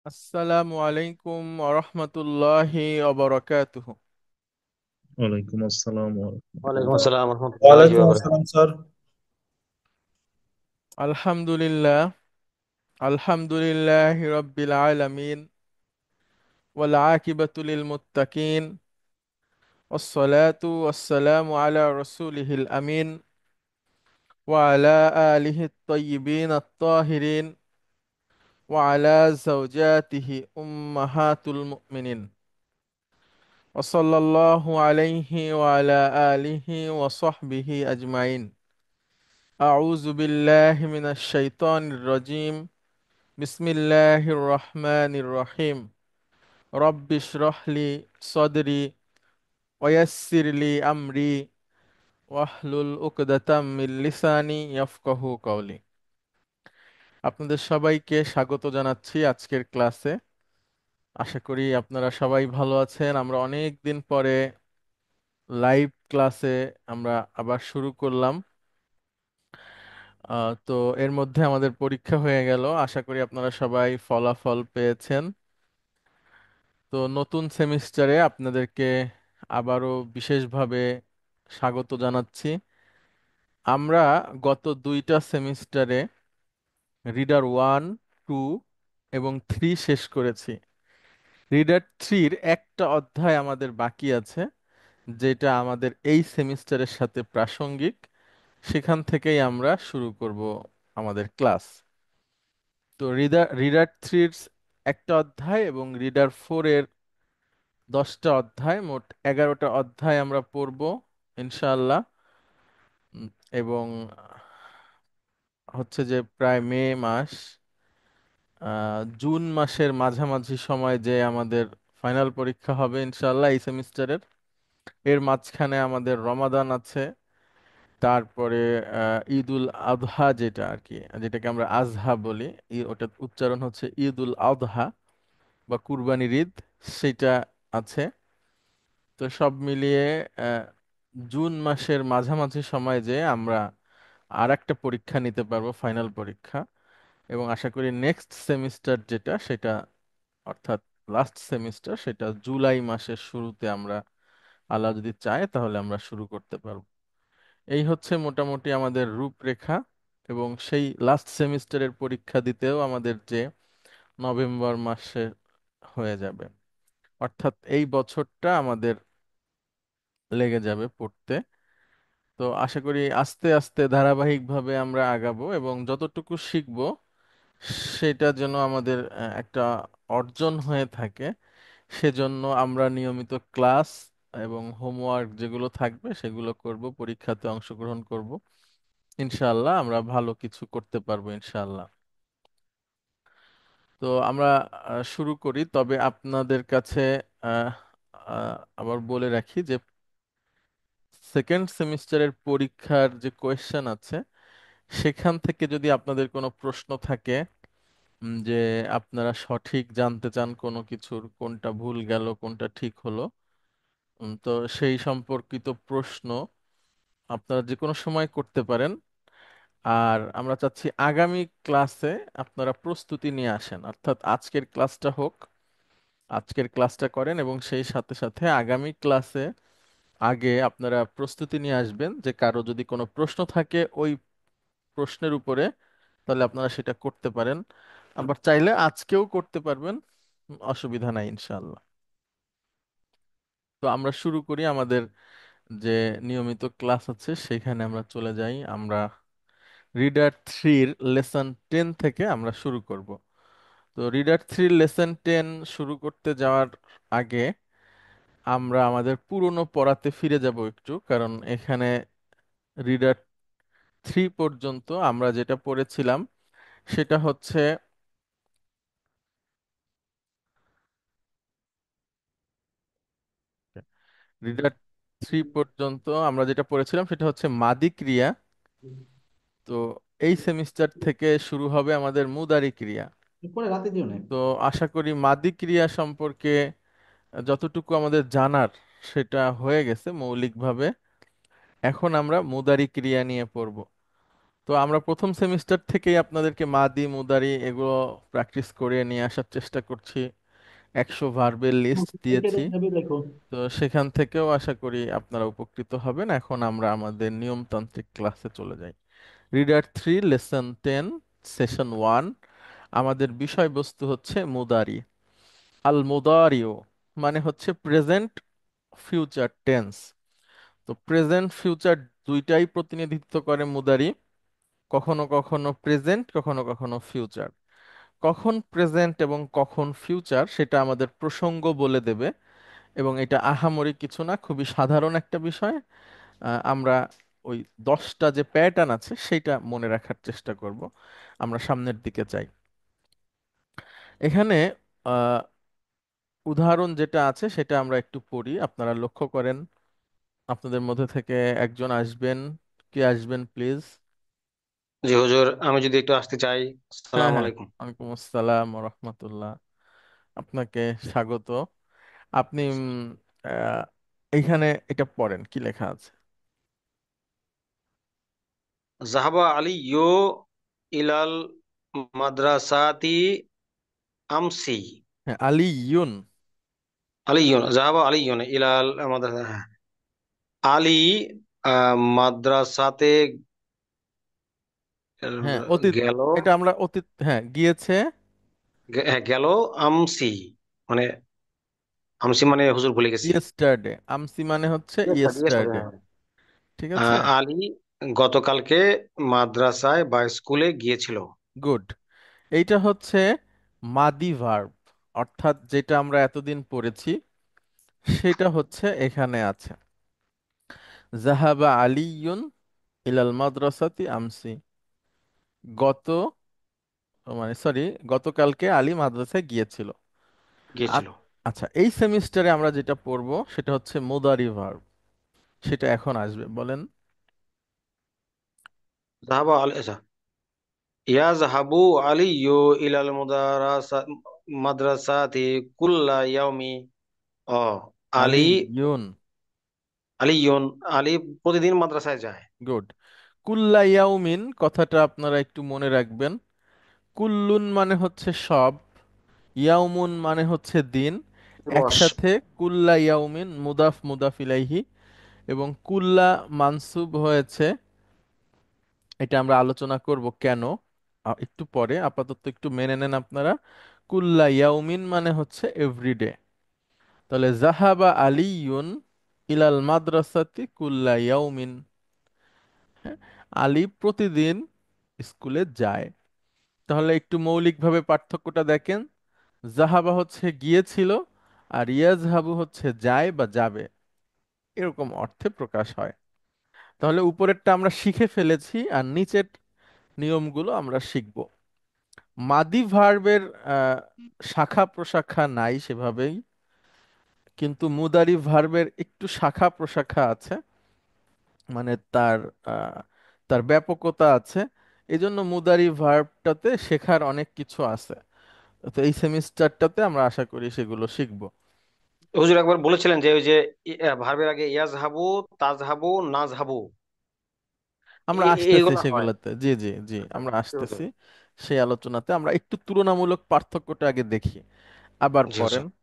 আসসালামু আলাইকুম ওরহমতুল্লাহি ওবরাকাতুহু। ওয়ালাইকুম আসসালাম ওয়ালাইকুম ওয়া আসসালাম রহমতুল্লাহি ওয়ালাইকুম ওয়া আসসালাম স্যার। আলহামদুলিল্লাহ, আলহামদুলিল্লাহি রাব্বিল আলামিন, ওয়াল আকিবাতু লিল মুত্তাকিন, ওয়াসসালাতু ওয়াসসালামু আলা রাসূলিহিল আমিন, ওয়া আলা আলিহি আত-তাইয়্যিবিন আত-তাহিরিন, ওয়া আলা যাওজাতিহি উম্মাহাতুল মুমিনিন, ওয়া সাল্লাল্লাহু আলাইহি ওয়া আলা আলিহি ওয়া সাহবিহি আজমাইন। আউযু বিল্লাহি মিনাশ শাইতানির রাজীম। বিসমিল্লাহির রহমানির রহিম। রব্বি ইশরাহ লি সদরি ওয়াইয়াসসির লি আমরি ওয়াহলুল উকদাতাম মিন লিসানি ইয়াফকাহু কওলি। আপনাদের সবাইকে স্বাগত জানাচ্ছি আজকের ক্লাসে। আশা করি আপনারা সবাই ভালো আছেন। আমরা অনেক দিন পরে লাইভ ক্লাসে আমরা আবার শুরু করলাম। তো এর মধ্যে আমাদের পরীক্ষা হয়ে গেল। আশা করি আপনারা সবাই ফলাফল পেয়েছেন। তো নতুন সেমিস্টারে আপনাদেরকে আবারও বিশেষভাবে স্বাগত জানাচ্ছি। আমরা গত দুইটা সেমিস্টারে রিডার 1, 2 এবং 3 শেষ করেছি। রিডার 3-র একটা অধ্যায় আমাদের বাকি আছে, যেটা আমাদের এই সেমিস্টারের সাথে প্রাসঙ্গিক। সেখান থেকেই আমরা শুরু করব আমাদের ক্লাস। তো রিডার 3-র একটা অধ্যায় এবং রিডার 4-এর 10টা অধ্যায়, মোট 11টা অধ্যায় আমরা পড়ব ইনশাআল্লাহ। উম, এবং হচ্ছে যে প্রায় মে মাস, জুন মাসের মাঝামাঝি সময় যে আমাদের ফাইনাল পরীক্ষা হবে ইনশাআল্লাহ এই সেমিস্টারের। এর মাঝখানে আমাদের রমাদান আছে। তারপরে ঈদুল আজহা, যেটা আর কি, যেটাকে আমরা আজহা বলি, ওটা উচ্চারণ হচ্ছে ঈদুল আজহা বা কুরবানির ঈদ, সেটা আছে। তো সব মিলিয়ে আহ, জুন মাসের মাঝামাঝি সময় যে আমরা আর একটা পরীক্ষা নিতে পারবো, ফাইনাল পরীক্ষা। এবং আশা করি নেক্সট সেমিস্টার যেটা, সেটা অর্থাৎ লাস্ট সেমিস্টার, সেটা জুলাই মাসের শুরুতে আমরা, আল্লাহ যদি চায় তাহলে আমরা শুরু করতে পারবো। এই হচ্ছে মোটামুটি আমাদের রূপরেখা। এবং সেই লাস্ট সেমিস্টারের পরীক্ষা দিতেও আমাদের যে নভেম্বর মাসে হয়ে যাবে, অর্থাৎ এই বছরটা আমাদের লেগে যাবে পড়তে। তো আশা করি আস্তে আস্তে ধারাবাহিকভাবে আমরা আগাবো এবং যতটুকু শিখবো সেটা যেন আমাদের একটা অর্জন হয়ে থাকে। সেজন্য আমরা নিয়মিত ক্লাস এবং হোমওয়ার্ক যেগুলো থাকবে সেগুলো করব, পরীক্ষাতে অংশগ্রহণ করব। ইনশাআল্লাহ আমরা ভালো কিছু করতে পারবো ইনশাআল্লাহ। তো আমরা শুরু করি। তবে আপনাদের কাছে আহ, আবার বলে রাখি যে সেকেন্ড সেমিস্টারের পরীক্ষার যে কোয়েশ্চেন আছে, সেখান থেকে যদি আপনাদের কোনো প্রশ্ন থাকে, যে আপনারা সঠিক জানতে চান কোনো কিছুর, কোনটা ভুল গেল কোনটা ঠিক হলো, তো সেই সম্পর্কিত প্রশ্ন আপনারা যে কোনো সময় করতে পারেন। আর আমরা চাচ্ছি আগামী ক্লাসে আপনারা প্রস্তুতি নিয়ে আসেন, অর্থাৎ আজকের ক্লাসটা হোক, আজকের ক্লাসটা করেন এবং সেই সাথে সাথে আগামী ক্লাসে আগে আপনারা প্রস্তুতি নিয়ে আসবেন, যে কারো যদি কোনো প্রশ্ন থাকে ওই প্রশ্নের উপরে, তাহলে আপনারা সেটা করতে পারেন। আবার চাইলে আজকেও করতে পারবেন, অসুবিধা নাই ইনশাআল্লাহ। তো আমরা শুরু করি আমাদের যে নিয়মিত ক্লাস আছে সেখানে আমরা চলে যাই। আমরা রিডার 3-র লেসন 10 থেকে আমরা শুরু করব। তো রিডার 3-র লেসন 10 শুরু করতে যাওয়ার আগে আমরা আমাদের পুরনো পড়াতে ফিরে যাব একটু, কারণ এখানে রিডার 3 পর্যন্ত আমরা যেটা পড়েছিলাম সেটা হচ্ছে, রিডার 3 পর্যন্ত আমরা যেটা পড়েছিলাম সেটা হচ্ছে মাদি ক্রিয়া। তো এই সেমিস্টার থেকে শুরু হবে আমাদের মুদারি ক্রিয়া। পরে রাতে দিও না। তো আশা করি মাদি ক্রিয়া সম্পর্কে যতটুকু আমাদের জানার সেটা হয়ে গেছে মৌলিকভাবে। এখন আমরা মুদারি ক্রিয়া নিয়ে পড়ব। তো আমরা প্রথম সেমিস্টার থেকেই আপনাদেরকে মাদি মুদারি এগুলো প্র্যাকটিস করে নিয়ে আসার চেষ্টা করছি। 100 ভার্বের লিস্ট দিয়েছি। ভেবে দেখো। তো সেখান থেকেও আশা করি আপনারা উপকৃত হবেন। এখন আমরা আমাদের নিয়মতান্ত্রিক ক্লাসে চলে যাই। Reader 3 lesson 10 session 1। আমাদের বিষয়বস্তু হচ্ছে মুদারি। আল মুদারিও মানে হচ্ছে প্রেজেন্ট ফিউচার টেন্স। তো প্রেজেন্ট ফিউচার দুইটাই প্রতিনিধিত্ব করে মুদারি। কখনো কখনো প্রেজেন্ট, কখনো কখনো ফিউচার। কখন প্রেজেন্ট এবং কখন ফিউচার সেটা আমাদের প্রসঙ্গ বলে দেবে, এবং এটা আহামরি কিছু না, খুবই সাধারণ একটা বিষয়। আমরা ওই 10টা যে প্যাটার্ন আছে সেইটা মনে রাখার চেষ্টা করব। আমরা সামনের দিকে যাই। এখানে আহ, উদাহরণ যেটা আছে সেটা আমরা একটু পড়ি, আপনারা লক্ষ্য করেন। আপনাদের মধ্যে থেকে একজন আসবেন। কে আসবেন প্লিজ? জি হুজুর, আমি যদি একটু আসতে চাই। হ্যাঁ, আসসালামু হ্যাঁ। আলাইকুম। ওয়ালাইকুম আসসালাম রহমতুল্লাহ। আপনাকে স্বাগত। আপনি এইখানে এটা পড়েন, কি লেখা আছে? জাহাবা আলিয়্যু ইলাল মাদ্রাসাতি আমসি। হ্যাঁ, আলী ইউন। আলিয়্যুন, জাহাবা আলিয়্যুন ইলাল মাদ্রাসা, হ্যাঁ। আলী মাদ্রাসাতে হ্যাঁ, অতীত। গেল। এটা আমরা অতীত, হ্যাঁ, গিয়েছে। হ্যাঁ, গেল। আমসি মানে, আমসি মানে হুজুর ভুলে গেছি। ইয়েস্টারডে, আমসি মানে হচ্ছে Yesterday, yesterday, ইয়েস্টারডে। হ্যাঁ। ঠিক আছে। আলী গতকালকে মাদ্রাসায় বা স্কুলে গিয়েছিল। গুড। এইটা হচ্ছে মাদি ভার্ব, অর্থাৎ যেটা আমরা এতদিন পড়েছি সেটা হচ্ছে এখানে আছে। জাহাবা আলিয়ুন ইলাল মাদ্রাসাতি আমসি। গত, মানে সরি, গতকালকে আলী মাদ্রাসায় গিয়েছিল। গিয়েছিল। আ- আচ্ছা, এই সেমিস্টারে আমরা যেটা পড়বো সেটা হচ্ছে মুদারি ভার্ব। সেটা এখন আসবে, বলেন। জাহাবা আলী, আচ্ছা। ইয়াজহাবু আলিয়্যু ইলাল মাদ্রাসাতি কুল্লা ইয়াউমি। ও, আলী, আলিয়ুন। আলিয়ুন, আলী প্রতিদিন মাদ্রাসায় যায়। গুড। কুল্লা ইয়াউমিন কথাটা আপনারা একটু মনে রাখবেন। কুল্লুন মানে হচ্ছে সব, ইয়াউমুন মানে হচ্ছে দিন। দিবস। একসাথে কুল্লা ইয়াউমিন, মুদাফ মুদাফ ইলাইহি। এবং কুল্লা মানসুব হয়েছে, এটা আমরা আলোচনা করব কেন একটু পরে। আপাতত একটু মেনে নেন আপনারা। কুল্লা ইয়াউমিন মানে হচ্ছে এভরিডে। তাহলে জাহাবা আলিয়ুন ইলাল মাদ্রাসাতি কুল্লা ইয়াউমিন। হ্যাঁ, আলী প্রতিদিন স্কুলে যায়। তাহলে একটু মৌলিকভাবে পার্থক্যটা দেখেন। জাহাবা হচ্ছে গিয়েছিল, আর ইয়াজহাবু হচ্ছে যায় বা যাবে, এরকম অর্থে প্রকাশ হয়। তাহলে উপরেরটা আমরা শিখে ফেলেছি, আর নিচের নিয়মগুলো আমরা শিখব। মাদি ভার্বের শাখা প্রশাখা নাই সেভাবেই, কিন্তু মুদারি ভার্বের একটু শাখা প্রশাখা আছে, মানে তার আহ, তার ব্যাপকতা আছে। এজন্য মুদারি ভার্বটাতে শেখার অনেক কিছু আছে। তো এই সেমিস্টারটাতে আমরা আশা করি সেগুলো শিখব। হুজুর একবার বলেছিলেন যে ওই যে ভার্বের আগে ইয়াজহাবু, তাজহাবু, নাজহাবু, আমরা আসতেছি এইগুলো হয়। সেগুলোতে, জি জি জি, আমরা জি হুজুর। আসতেছি। সেই আলোচনাতে আমরা একটু তুলনামূলক পার্থক্যটা আগে দেখি, আবার জি পড়েন। হুজুর।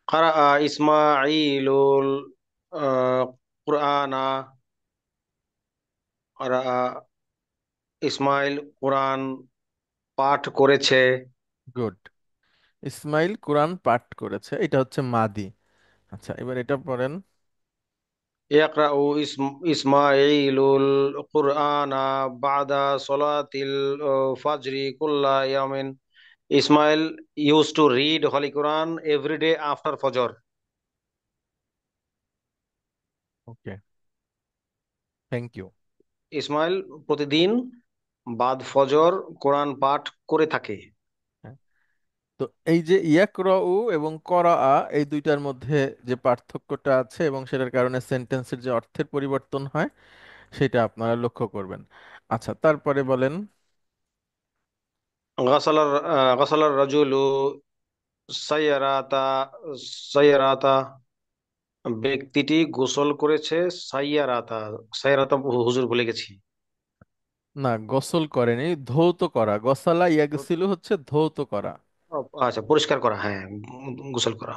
কারা ইসমাঈলুল কুরআনা, কারা ইসমাইল কোরআন পাঠ করেছে। গুড। ইসমাইল কোরআন পাঠ করেছে, এটা হচ্ছে মাদি। আচ্ছা, এবার এটা পড়েন। ইয়াকরাউ ইসমাঈলুল কুরআনা বাদা সলাতিল ফাজরি কুল্লা ইয়ামিন। Ismail used to read Holy Quran every day after Fajr. Okay, thank you. Ismail প্রতিদিন বাদ ফজর কোরআন পাঠ করে থাকে। তো এই যে ইয়াকরাউ এবং করাআ, এই দুইটার মধ্যে যে পার্থক্যটা আছে এবং সেটার কারণে সেন্টেন্সের যে অর্থের পরিবর্তন হয় সেটা আপনারা লক্ষ্য করবেন। আচ্ছা, তারপরে বলেন। গাসালার গাসালার রাজুলু সাইয়ারাতা, সাইয়ারাতা, ব্যক্তিটি গোসল করেছে সাইয়ারাতা। সাইয়ারাতা হুজুর ভুলে গেছি। না, গোসল করেনি, ধৌত করা। গসালা ইয়াগসিলু হচ্ছে ধৌত করা। ও, আচ্ছা, পরিষ্কার করা, হ্যাঁ। গোসল করা।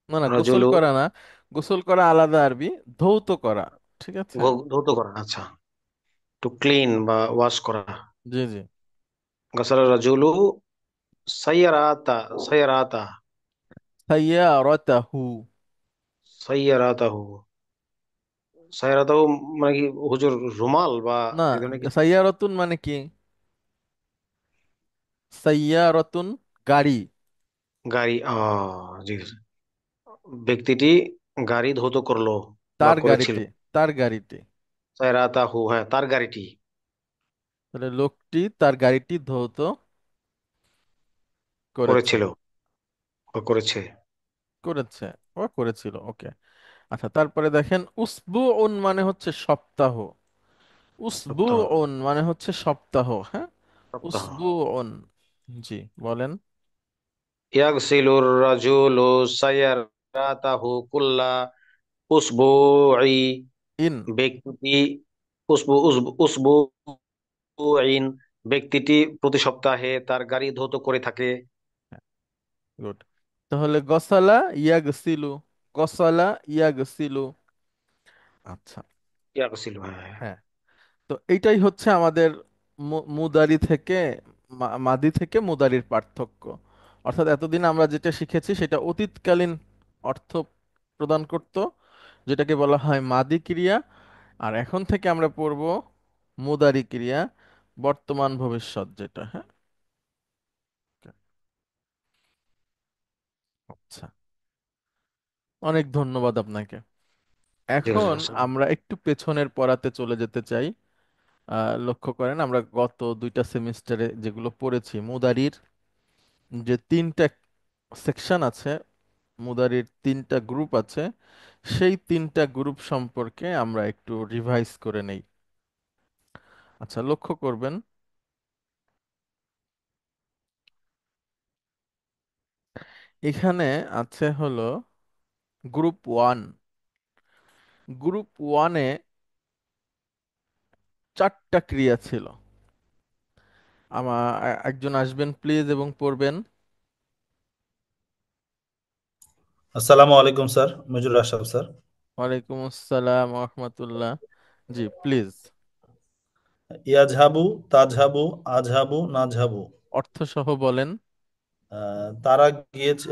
না না, গোসল রাজুলু, করা না। গোসল করা আলাদা আরবি, ধৌত করা। ঠিক আছে। ধৌত করা, আচ্ছা। টু ক্লিন বা ওয়াশ করা। জি জি। গাসাল রাজুলু সাইয়ারাতা। সাইয়ারাতা। সাইয়ারাতাহু। সাইয়ারাতাহু। সাইয়ারাতাহু মানে কি হুজুর, রুমাল বা না, এই ধরনের কিছু? সাইয়ারাতুন মানে কি? সাইয়ারাতুন গাড়ি। গাড়ি, জি। ব্যক্তিটি গাড়ি ধৌত করলো বা তার করেছিল। গাড়িতে। তার গাড়িতে। সাইরাতাহু, হ্যাঁ, তার গাড়িটি তাহলে লোকটি তার গাড়িটি ধৌত করেছে। করেছিল বা করেছে। করেছে ও করেছিল, ওকে। আচ্ছা, তারপরে দেখেন উসবুউন মানে হচ্ছে সপ্তাহ। সপ্তাহ। উসবুউন মানে হচ্ছে সপ্তাহ, হ্যাঁ। সপ্তাহ। উসবুউন। জি, বলেন। ইয়াগসিলুর রাজুলু সাইয়ারাতাহু কুল্লা উসবুই। ইন। ব্যক্তিটি উসবুইন, ব্যক্তিটি প্রতি সপ্তাহে তার গাড়ি ধৌত করে থাকে। গুড। তাহলে গসালা ইয়াগসিলু। গসালা ইয়াগসিলু। আচ্ছা। ইয়াগসিলু, হ্যাঁ, হ্যাঁ। হ্যাঁ। তো এইটাই হচ্ছে আমাদের মুদারি থেকে মাদি থেকে মুদারির পার্থক্য। অর্থাৎ এতদিন আমরা যেটা শিখেছি সেটা অতীতকালীন অর্থ প্রদান করত, যেটাকে বলা হয় মাদি ক্রিয়া। আর এখন থেকে আমরা পড়ব মুদারি ক্রিয়া, বর্তমান ভবিষ্যৎ যেটা, হ্যাঁ। আচ্ছা, অনেক ধন্যবাদ আপনাকে। জি হুজুর, এখন আসসালাম। আমরা একটু পেছনের পড়াতে চলে যেতে চাই। লক্ষ্য করেন, আমরা গত দুইটা সেমিস্টারে যেগুলো পড়েছি মুদারির যে তিনটা সেকশন আছে, মুদারির তিনটা গ্রুপ আছে, সেই তিনটা গ্রুপ সম্পর্কে আমরা একটু রিভাইজ করে নেই। আচ্ছা, লক্ষ্য করবেন এখানে আছে হলো গ্রুপ ওয়ান। গ্রুপ ওয়ানে চারটা ক্রিয়া ছিল। একজন আসবেন প্লিজ এবং পড়বেন। আসসালামু আলাইকুম স্যার, মঞ্জুর আশরাফ স্যার। ওয়ালাইকুম আসসালাম রহমতুল্লাহ। জি, প্লিজ। ইয়াজহাবু, তাজহাবু, আজহাবু, নাজহাবু। অর্থ সহ বলেন। তারা গিয়েছে।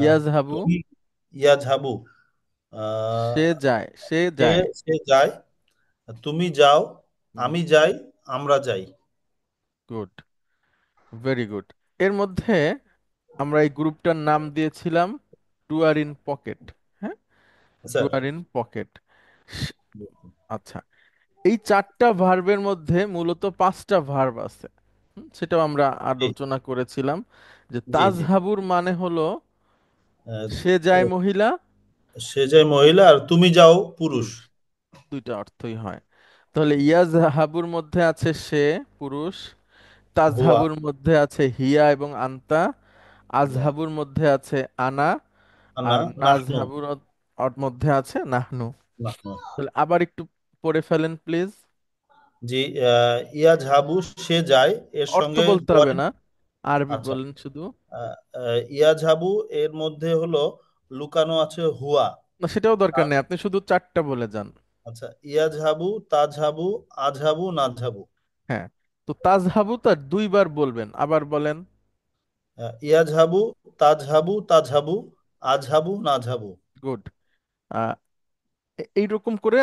ইয়াজহাবু। তুমি। ইয়াজহাবু। আহ, সে যায়, সে সে যায়। সে যায়। তুমি যাও। হুম। আমি যাই। আমরা যাই। Good, very good. এর মধ্যে আমরা এই গ্রুপটার নাম দিয়েছিলাম ডুয়ার ইন পকেট। হ্যাঁ, স্যার। Drawer in pocket. আচ্ছা, এই চারটা ভার্বের মধ্যে মূলত পাঁচটা ভার্ব আছে। সেটাও আমরা জি আলোচনা করেছিলাম যে জি জি। তাজহাবুর মানে হলো আহ, সে যায় মহিলা। সে যায় মহিলা আর তুমি যাও পুরুষ। পুরুষ। দুইটা অর্থই হয়। তাহলে ইয়াজহাবুর মধ্যে আছে সে, পুরুষ। হুয়া। তাজহাবুর মধ্যে আছে হিয়া এবং আন্তা। ইয়া। আজহাবুর মধ্যে আছে আনা। আনা। আর নাহনু। নাজহাবুর ওর মধ্যে আছে নাহনু। নাহনু। তাহলে আবার একটু পড়ে ফেলেন প্লিজ। জি। ইয়াজহাবু, সে যায়, এর অর্থ সঙ্গে বলতে হবে ডয়েন। না, আরবি আচ্ছা। বলেন শুধু। ইয়াজহাবু এর মধ্যে হলো লুকানো আছে হুয়া। না, সেটাও দরকার আর নেই, আপনি শুধু চারটা বলে যান। আচ্ছা, ইয়াজহাবু, তাজহাবু, আজহাবু, নাজহাবু। হ্যাঁ। তো তাজহাবু তার দুইবার বলবেন, আবার বলেন। ইয়াজহাবু, তাজহাবু, তাজহাবু, আজহাবু, নাজহাবু। গুড। এইরকম করে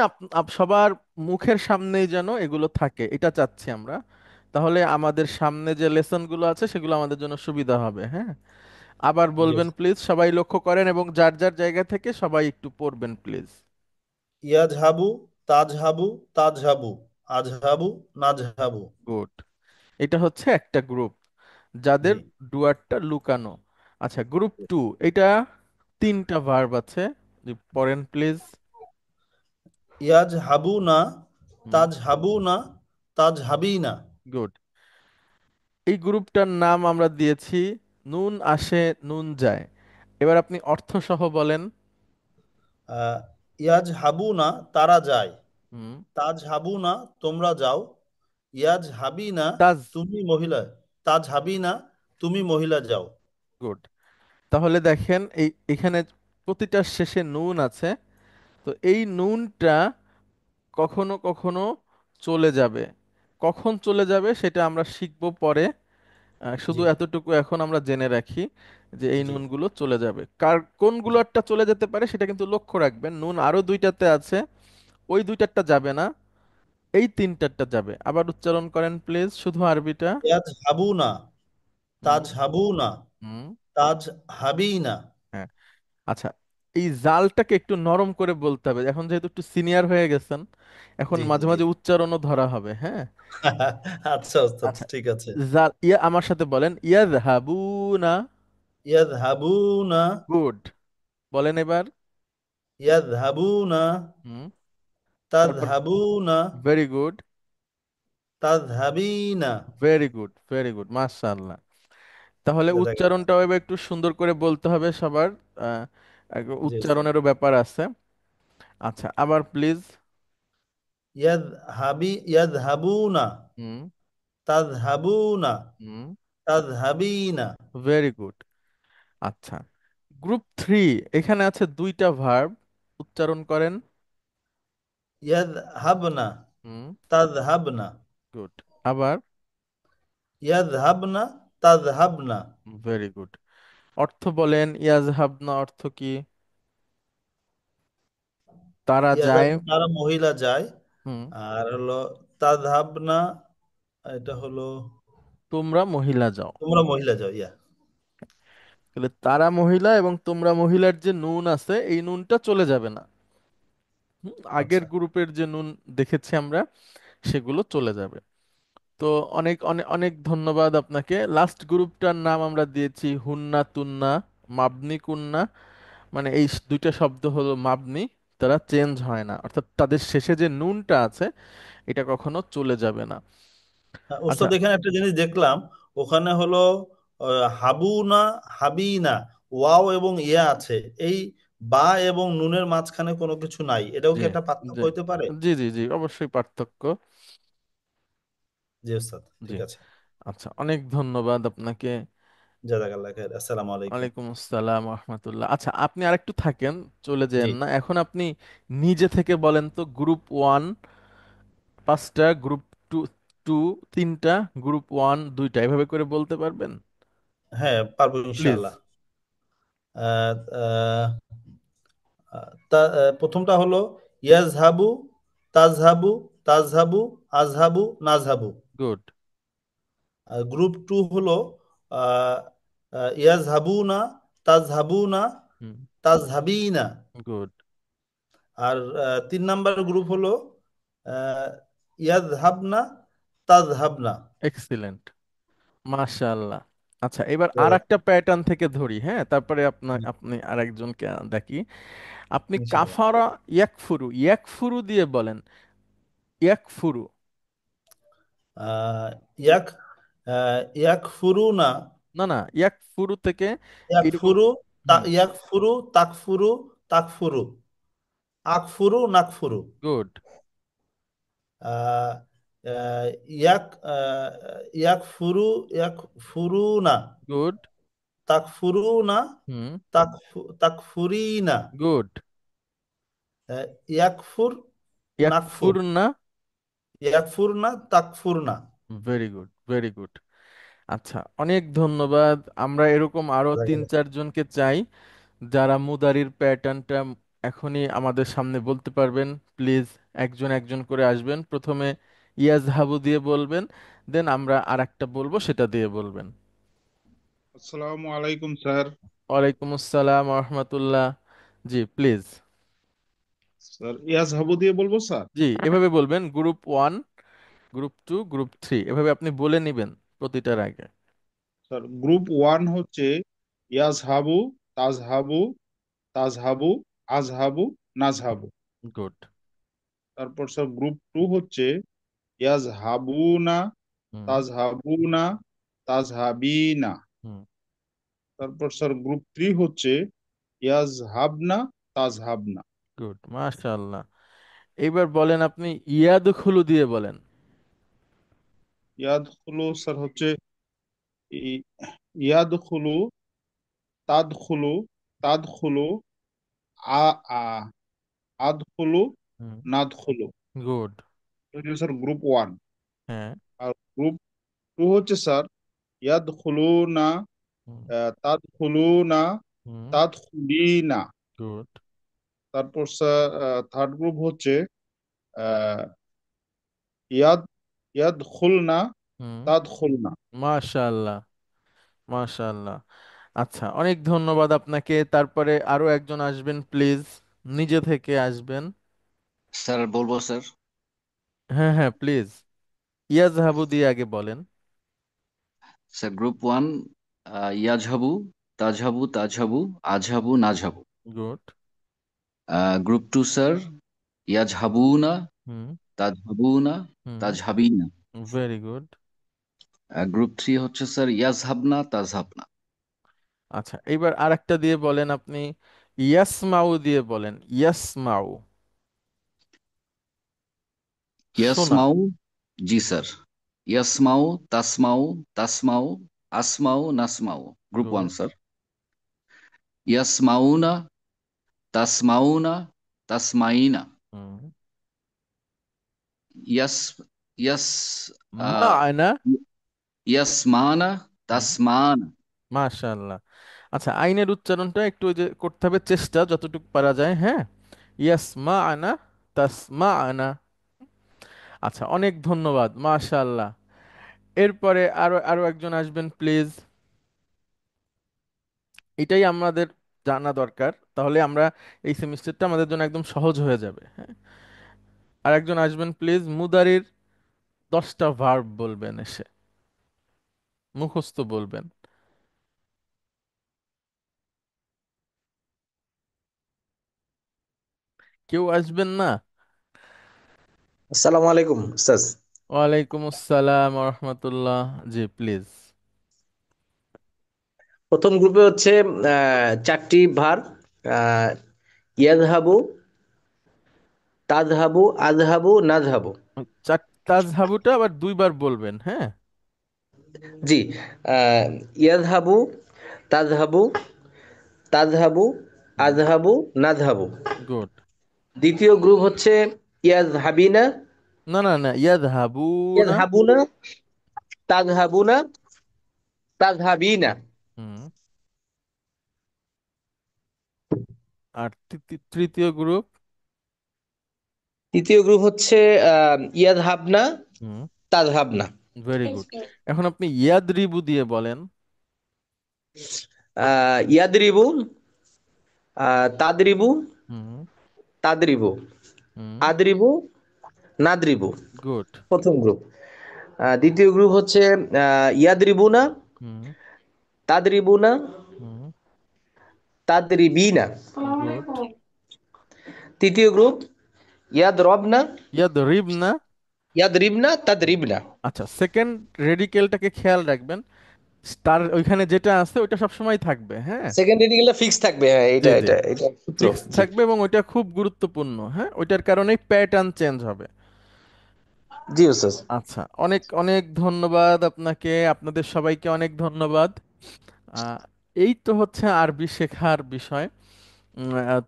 সবার মুখের সামনেই যেন এগুলো থাকে, এটা চাচ্ছি আমরা। তাহলে আমাদের সামনে যে লেসনগুলো আছে সেগুলো আমাদের জন্য সুবিধা হবে, হ্যাঁ। আবার জি। বলবেন প্লিজ, সবাই লক্ষ্য করেন এবং যার যার জায়গা থেকে সবাই একটু পড়বেন প্লিজ। ইয়াজহাবু, তাজহাবু, তাজহাবু, আজহাবু, নাজহাবু। গুড। এটা হচ্ছে একটা গ্রুপ জি। যাদের ডুয়ারটা লুকানো। আচ্ছা, গ্রুপ টু। এটা তিনটা ভার্ব আছে। জি, পড়েন প্লিজ। ইয়াজহাবু না, হুম। তাজহাবু না, তাজহাবি না। গুড। এই গ্রুপটার নাম আমরা দিয়েছি নুন আসে নুন যায়। এবার আপনি অর্থ সহ বলেন। আহ, ইয়াজ হাবু না, তারা যায়। হুম। তাজ হাবু না, তোমরা যাও। ইয়াজ হাবি না, তাজ। তুমি মহিলা। তাজ হাবি না, তুমি মহিলা যাও। গুড। তাহলে দেখেন এখানে প্রতিটার শেষে নুন আছে। তো এই নুনটা কখনো কখনো চলে যাবে। কখন চলে যাবে সেটা আমরা শিখবো পরে। শুধু জি, এতটুকু এখন আমরা জেনে রাখি যে এই জি, নুনগুলো চলে যাবে। কোনগুলো একটা চলে যেতে পারে সেটা কিন্তু লক্ষ্য রাখবেন। নুন আরো দুইটাতে আছে, ওই দুইটারটা যাবে না, এই তিনটারটা যাবে। আবার উচ্চারণ করেন প্লিজ শুধু আরবিটা। ইয়াজ হাবু না, হুম। তাজ হাবু না, হুম। তাজ হাবি না। হ্যাঁ। আচ্ছা, এই জালটাকে একটু নরম করে বলতে হবে, এখন যেহেতু একটু সিনিয়র হয়ে গেছেন, এখন জি, মাঝে জি। মাঝে উচ্চারণও ধরা হবে, হ্যাঁ। আচ্ছা ওস্তাদ, আচ্ছা, ঠিক আছে। জাল ইয়া আমার সাথে বলেন, ইয়াযহাবুনা। ইয়াজ হাবু না, গুড। বলেন এবার। ইয়াজ হাবু না, হুম। তাজ তারপর হাবু না, ভেরি গুড। তাজ হাবি না। ভেরি গুড, ভেরি গুড, মাশাআল্লাহ। তাহলে জাযাকাল্লাহ। উচ্চারণটাও এবার একটু সুন্দর করে বলতে হবে সবার। আহ, জি ওস্তাদ। উচ্চারণেরও ব্যাপার আছে। আচ্ছা, আবার প্লিজ। ইয়াজ হাবু না, হুম। তাজ হাবু না, হুম। তাজ হাবি না। Very good. আচ্ছা, গ্রুপ থ্রি, এখানে আছে দুইটা ভার্ব, উচ্চারণ করেন। ইয়াজ হাব না, হুম। তাজ হাব না। গুড। আবার। ইয়াজ হাব না, তাজ হাব না। Very good. অর্থ বলেন, ইয়াজহাবনা অর্থ কি? তারা ইয়াজ হাব যায়। তারা মহিলা যায়। হুম। আর হলো তাজ হাব না, এটা হলো তোমরা মহিলা যাও। তোমরা মহিলা যাও, ইয়া। তাহলে তারা মহিলা এবং তোমরা মহিলার যে নুন আছে এই নুনটা চলে যাবে না। আগের আচ্ছা। গ্রুপের যে নুন দেখেছি আমরা সেগুলো চলে যাবে। তো অনেক অনেক অনেক ধন্যবাদ আপনাকে। লাস্ট গ্রুপটার নাম আমরা দিয়েছি হুন্না তুন্না, মাবনি কুন্না। মানে এই দুইটা শব্দ হলো মাবনি, তারা চেঞ্জ হয় না, অর্থাৎ তাদের শেষে যে নুনটা আছে এটা কখনো চলে যাবে না। আচ্ছা। ওস্তাদ এখানে একটা জিনিস দেখলাম, ওখানে হলো হাবু না, হাবি না, ওয়াও এবং ইয়া আছে। এই বা এবং নুনের মাঝখানে কোনো কিছু নাই, এটাও জি। কি একটা পার্থক্য জি। হইতে পারে? জি। জি। জি, অবশ্যই পার্থক্য। জি ওস্তাদ, জি। ঠিক আছে। আচ্ছা, অনেক ধন্যবাদ আপনাকে। জাযাকাল্লাহ খাইর, আসসালামু আলাইকুম। ওয়ালাইকুম আসসালাম রহমতুল্লাহ। আচ্ছা, আপনি আরেকটু থাকেন, চলে জি, যেন না, এখন আপনি নিজে থেকে বলেন তো, গ্রুপ ওয়ান পাঁচটা, গ্রুপ টু টু তিনটা, গ্রুপ ওয়ান দুইটা, এভাবে করে বলতে পারবেন হ্যাঁ পারবো প্লিজ? ইনশাআল্লাহ। আহ, আহ, প্রথমটা হলো ইয়াজহাবু, তাজহাবু, তাজহাবু, আজহাবু, নাজহাবু। গুড। গ্রুপ টু হলো আহ, ইয়াজহাবুনা, তাজহাবুনা, হুম। তাজহাবিনা। গুড। আর তিন নাম্বার গ্রুপ হলো আহ, ইয়াজহাবনা, তাজহাবনা। এক্সিলেন্ট। মাশাআল্লাহ। আচ্ছা, এবার আর একটা প্যাটার্ন থেকে ধরি, হ্যাঁ, তারপরে আপনি আরেকজনকে দেখি। আপনি ইনশাআল্লাহ। কাফারা ইয়াকফুরু, ইয়াকফুরু দিয়ে বলেন। ইয়াকফুরু। আহ, ইয়াক ইয়াকফুরুনা, না না, ইয়াকফুরু থেকে এরকম। ইয়াকফুরু, হুম। ইয়াকফুরু, তাকফুরু, তাকফুরু, আকফুরু, নাকফুরু। গুড। আহ, আহ, ইয়াক আহ, ইয়াকফুরু, ইয়াকফুরুনা, গুড। তাকফুরুনা, হুম। তাকফুরিনা। গুড। ইয়াকফুর, নাকফুর। ইয়াকফুরনা। ইয়াকফুরনা, তাকফুরনা। Very good, very good. আচ্ছা, অনেক ধন্যবাদ। আমরা এরকম আরো তিন চারজনকে চাই যারা মুদারির প্যাটার্নটা এখনই আমাদের সামনে বলতে পারবেন। প্লিজ একজন একজন করে আসবেন, প্রথমে ইয়াজহাবু দিয়ে বলবেন, দেন আমরা আর একটা বলবো সেটা দিয়ে বলবেন। আসসালামু আলাইকুম স্যার। ওয়ালাইকুম আসসালাম রহমতুল্লাহ। জি প্লিজ। স্যার ইয়াজহাবু দিয়ে বলবো স্যার। জি, এভাবে বলবেন, group one, group two, group three, এভাবে আপনি বলে নিবেন প্রতিটার আগে। স্যার গ্রুপ ওয়ান হচ্ছে ইয়াজহাবু, তাজহাবু, তাজহাবু, আজহাবু, নাজহাবু। গুড। তারপর স্যার গ্রুপ টু হচ্ছে ইয়াজহাবুনা, হুম। তাজহাবুনা, তাজহাবিনা। হুম। তারপর স্যার গ্রুপ থ্রি হচ্ছে ইয়াজহাবনা, তাজহাবনা। গুড, মাশাআল্লাহ। এইবার বলেন আপনি ইয়াদখুলু দিয়ে বলেন। ইয়াদ হলো স্যার হচ্ছে ই- ইয়াদ হলো, তাদ হলো, তাদ হলো, আ আ আদ হলো, হুম। নাদ হলো। গুড। Sir group one. হ্যাঁ। আর গ্রুপ টু হচ্ছে স্যার ইয়াদ হলো না, হুম। তাদ হলো না, হুম। তাদ খুলি না। গুড। তারপর স্যার থার্ড গ্রুপ হচ্ছে আহ, ইয়াদ ইয়াদ খুল না, হুম। তাদ খুল না। মাশাআল্লাহ, মাশাআল্লাহ। আচ্ছা, অনেক ধন্যবাদ আপনাকে। তারপরে আরো একজন আসবেন প্লিজ, নিজে থেকে আসবেন। স্যার বলবো স্যার। হ্যাঁ হ্যাঁ, প্লিজ। ইয়াজহাবু দিয়ে আগে বলেন। স্যার গ্রুপ ওয়ান, ইয়াজহাবু, তাজহাবু, তাজহাবু, আজহাবু, নাজহাবু। গুড। গ্রুপ টু স্যার, ইয়াজহাবুনা, হুম। তাজহাবুনা, হুম। তাজহাবিনা। Very good. গ্রুপ থ্রি হচ্ছে স্যার ইয়াজহাবনা, তাজহাবনা। আচ্ছা, এইবার আরেকটা দিয়ে বলেন আপনি। ইয়াসমাউ দিয়ে বলেন, ইয়াসমাউ। শোনা। ইয়াসমাউ, জি স্যার। ইয়াসমাউ, তাসমাউ, তাসমাউ, আসমাউ, নাসমাউ। Group one good. স্যার। ইয়াসমাউনা, তাসমাউনা, তাসমাইনা। হুম। ইয়াস ইয়াস মা'না। ইয়াসমানা, হুম। তাসমানা। মাশাআল্লাহ। আচ্ছা, আইনের উচ্চারণটা একটু ওই যে করতে হবে, চেষ্টা যতটুকু পারা যায়, হ্যাঁ। ইয়াসমা'না, তাসমা'না। আচ্ছা, অনেক ধন্যবাদ, মাশাআল্লাহ। এরপরে আরো আরো একজন আসবেন প্লিজ। এটাই আমাদের জানা দরকার, তাহলে আমরা এই সেমিস্টারটা আমাদের জন্য একদম সহজ হয়ে যাবে, হ্যাঁ। আর একজন আসবেন প্লিজ, মুদারির 10টা ভার্ব বলবেন এসে, মুখস্থ বলবেন। কেউ আসবেন না? আসসালামু আলাইকুম উস্তাজ। ওয়ালাইকুম আসসালাম রহমতুল্লাহ। জি প্লিজ। প্রথম গ্রুপে হচ্ছে চারটি ভার, ইয়াদহাবু, তাদহাবু, আদহাবু, নাদহাবু। তাজহাবুটা আবার দুইবার বলবেন, হ্যাঁ। জি, আহ, ইয়াদহাবু, তাদহাবু, তাদহাবু, হুম। আদহাবু, নাদহাবু। গুড। দ্বিতীয় গ্রুপ হচ্ছে ইয়াদহাবিনা, না না না, ইয়াদহাবুনা। ইয়াদহাবুনা, তাদহাবুনা, তাদহাবিনা। হুম। আর তৃতীয় গ্রুপ। তৃতীয় গ্রুপ হচ্ছে ইয়াদহাবনা, হুম। তাদহাবনা। Very good. এখন আপনি ইয়াদরিবু দিয়ে বলেন। ইয়াদরিবু, তাদরিবু, হুম। তাদরিবু, হুম। আদরিবু, নাদরিবু। গুড। প্রথম গ্রুপ। দ্বিতীয় গ্রুপ হচ্ছে ইয়াদরিবুনা, হুম। তাদরিবুনা, হুম। তাদরিবিনা। গুড। তৃতীয় গ্রুপ ইয়াদরবনা, ইয়াদরিবনা। ইয়াদরিবনা, হুম। তাদরিবনা। আচ্ছা, সেকেন্ড রেডিকেলটাকে খেয়াল রাখবেন, তার ওইখানে যেটা আছে ওইটা সবসময় থাকবে, হ্যাঁ। সেকেন্ড রেডিকেলটা ফিক্স থাকবে, হ্যাঁ, জি এটা জি, এটা এটা সূত্র। ফিক্স জি থাকবে এবং ওইটা খুব গুরুত্বপূর্ণ, হ্যাঁ, ওইটার কারণেই প্যাটার্ন চেঞ্জ হবে। জি ওস্তাদ। আচ্ছা, অনেক অনেক ধন্যবাদ আপনাকে, আপনাদের সবাইকে অনেক ধন্যবাদ। আহ, এই তো হচ্ছে আরবি শেখার বিষয়।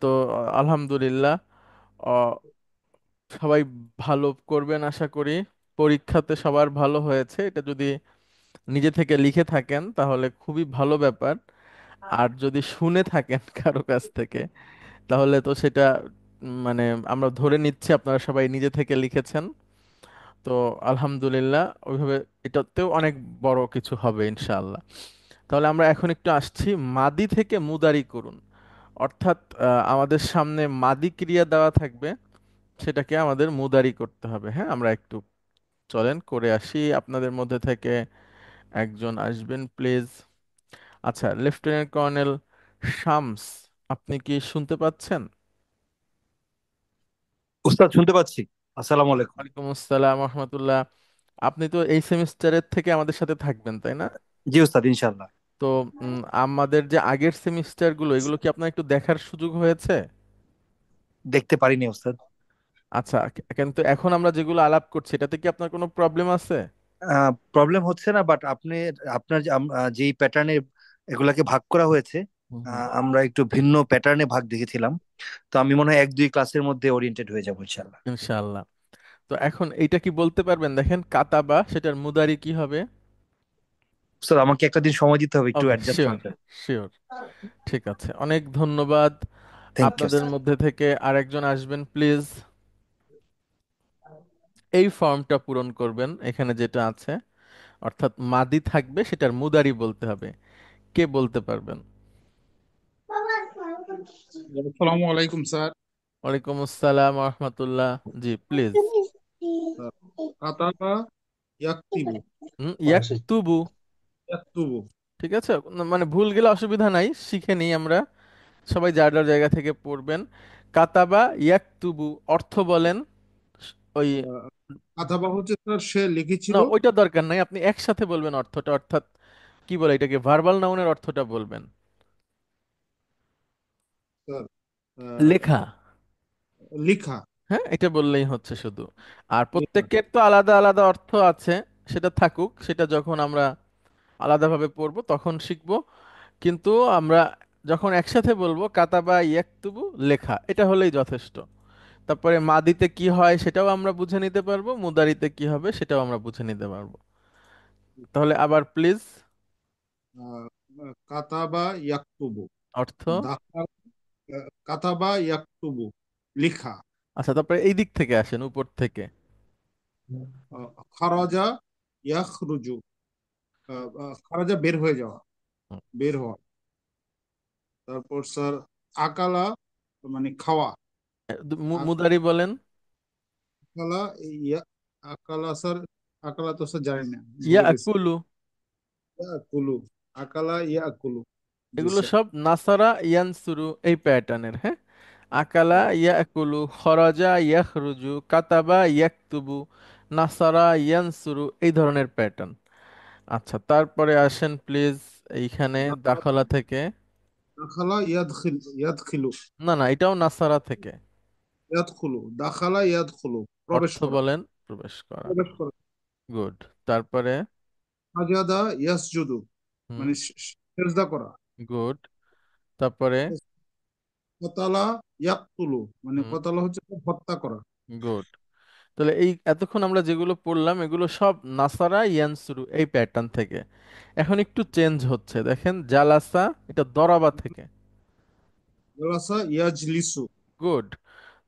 তো আলহামদুলিল্লাহ, আহ, সবাই ভালো করবেন আশা করি। পরীক্ষাতে সবার ভালো হয়েছে, এটা যদি নিজে থেকে লিখে থাকেন তাহলে খুবই ভালো ব্যাপার। আর যদি শুনে থাকেন কারো কাছ থেকে, তাহলে তো সেটা মানে আমরা ধরে নিচ্ছি আপনারা সবাই নিজে থেকে লিখেছেন। তো আলহামদুলিল্লাহ, ওইভাবে এটাতেও অনেক বড় কিছু হবে ইনশাআল্লাহ। তাহলে আমরা এখন একটু আসছি, মাদি থেকে মুদারি করুন। অর্থাৎ আমাদের সামনে মাদি ক্রিয়া দেওয়া থাকবে, সেটাকে আমাদের মুদারি করতে হবে, হ্যাঁ। আমরা একটু চলেন করে আসি, আপনাদের মধ্যে থেকে একজন আসবেন প্লিজ। আচ্ছা, লেফটেন্যান্ট কর্নেল শামস, আপনি কি শুনতে পাচ্ছেন? উস্তাদ শুনতে পাচ্ছি। আসসালামু আলাইকুম। ওয়ালাইকুম আসসালাম রহমতুল্লাহ। আপনি তো এই সেমিস্টারের থেকে আমাদের সাথে থাকবেন, তাই না? জি উস্তাদ, ইনশাল্লাহ। তো আমাদের যে আগের সেমিস্টারগুলো, এগুলো কি আপনার একটু দেখার সুযোগ হয়েছে? দেখতে পারিনি ওস্তাদ। আচ্ছা, কিন্তু এখন আমরা যেগুলো আলাপ করছি এটাতে কি আপনার কোনো প্রবলেম আছে? প্রবলেম হচ্ছে না, বাট আপনি আপনার যেই প্যাটার্নে এগুলাকে ভাগ করা হয়েছে, হুম হুম। আমরা একটু ভিন্ন প্যাটার্নে ভাগ দেখেছিলাম। তো আমি মনে হয় 1-2 ক্লাসের মধ্যে ওরিয়েন্টেড হয়ে যাবো ইনশাল্লাহ। ইনশাআল্লাহ। তো এখন এইটা কি বলতে পারবেন, দেখেন কাতাবা সেটার মুদারি কি হবে? স্যার আমাকে একটা দিন সময় দিতে হবে একটু ওকে, অ্যাডজাস্ট শিওর। হতে। শিওর। ঠিক আছে, অনেক ধন্যবাদ। থ্যাংক ইউ আপনাদের স্যার। মধ্যে থেকে আরেকজন আসবেন প্লিজ। এই ফর্মটা পূরণ করবেন, এখানে যেটা আছে, অর্থাৎ মাদি থাকবে সেটার মুদারি বলতে হবে। কে বলতে পারবেন? আসসালামু আলাইকুম স্যার। ওয়ালাইকুম আসসালাম রহমতুল্লাহ। জি প্লিজ। স্যার, কাতাবা ইয়াকতিবু। ইয়াকতুবু। ইয়াকতুবু। ঠিক আছে, মানে ভুল গেলে অসুবিধা নাই, শিখে নিই আমরা। সবাই যার যার জায়গা থেকে পড়বেন। কাতাবা ইয়াকতুবু অর্থ বলেন। ওই, কাতাবা হচ্ছে স্যার সে না লিখেছিল। ওইটা দরকার নাই, আপনি একসাথে বলবেন অর্থটা, অর্থাৎ কি বলে এটাকে, ভার্বাল নাউনের অর্থটা বলবেন। স্যার আহ, লেখা। লিখা। হ্যাঁ, এটা বললেই হচ্ছে শুধু। আর লিখা। প্রত্যেকের তো আলাদা আলাদা অর্থ আছে, সেটা থাকুক, সেটা যখন আমরা আলাদাভাবে পড়বো তখন শিখবো। কিন্তু আমরা যখন একসাথে বলবো কাতাবা ইয়াকতুবু, লেখা, এটা হলেই যথেষ্ট। তারপরে মাদিতে কি হয় সেটাও আমরা বুঝে নিতে পারবো, মুদারিতে কি হবে সেটাও আমরা বুঝে নিতে পারবো। তাহলে আবার প্লিজ। আহ, কাতাবা ইয়াকতুবু। অর্থ। দাখাল। কাতাবা ইয়াকতুবু, লিখা। আচ্ছা, তারপরে এই দিক থেকে আসেন, উপর থেকে। খারাজা ইয়াখরুজু। খারাজা বের হয়ে যাওয়া, হুম, বের হওয়া। তারপর স্যার আকালা মানে খাওয়া। মুদারি বলেন। আকালা ইয়া, আকালা স্যার, আকালা তো স্যার জানি না, ভুলে গেছি। ইয়াকুলু। ইয়াকুলু। আকালা ইয়াকুলু। জি এগুলো স্যার। সব নাসারা ইয়ানসুরু এই প্যাটার্নের, হ্যাঁ। আকালা ইয়াকুলু, খরাজা ইয়াখরুজু, কাতাবা ইয়াকতুবু, নাসারা ইয়ানসুরু, এই ধরনের প্যাটার্ন। আচ্ছা, তারপরে আসেন প্লিজ এইখানে দাখলা থেকে। দাখালা ইয়াদখিল, ইয়াদখিলু। না না, এটাও নাসারা থেকে। ইয়াদখুলু, দাখালা ইয়াদখুলু, প্রবেশ অর্থ করা। বলেন। প্রবেশ করা। প্রবেশ করা। গুড। তারপরে। সাজাদা ইয়াসজুদু, হুম। মানে সেজদা করা। গুড। তারপরে। কতালা ইয়াকতুলু, মানে হুম। কতালা হচ্ছে হত্যা করা। গুড। তাহলে এই এতক্ষণ আমরা যেগুলো পড়লাম এগুলো সব নাসারা ইয়ানসুরু এই প্যাটার্ন থেকে। এখন একটু চেঞ্জ হচ্ছে, দেখেন জালাসা, এটা দরাবা থেকে। জলাসা ইয়াজলিসু। গুড।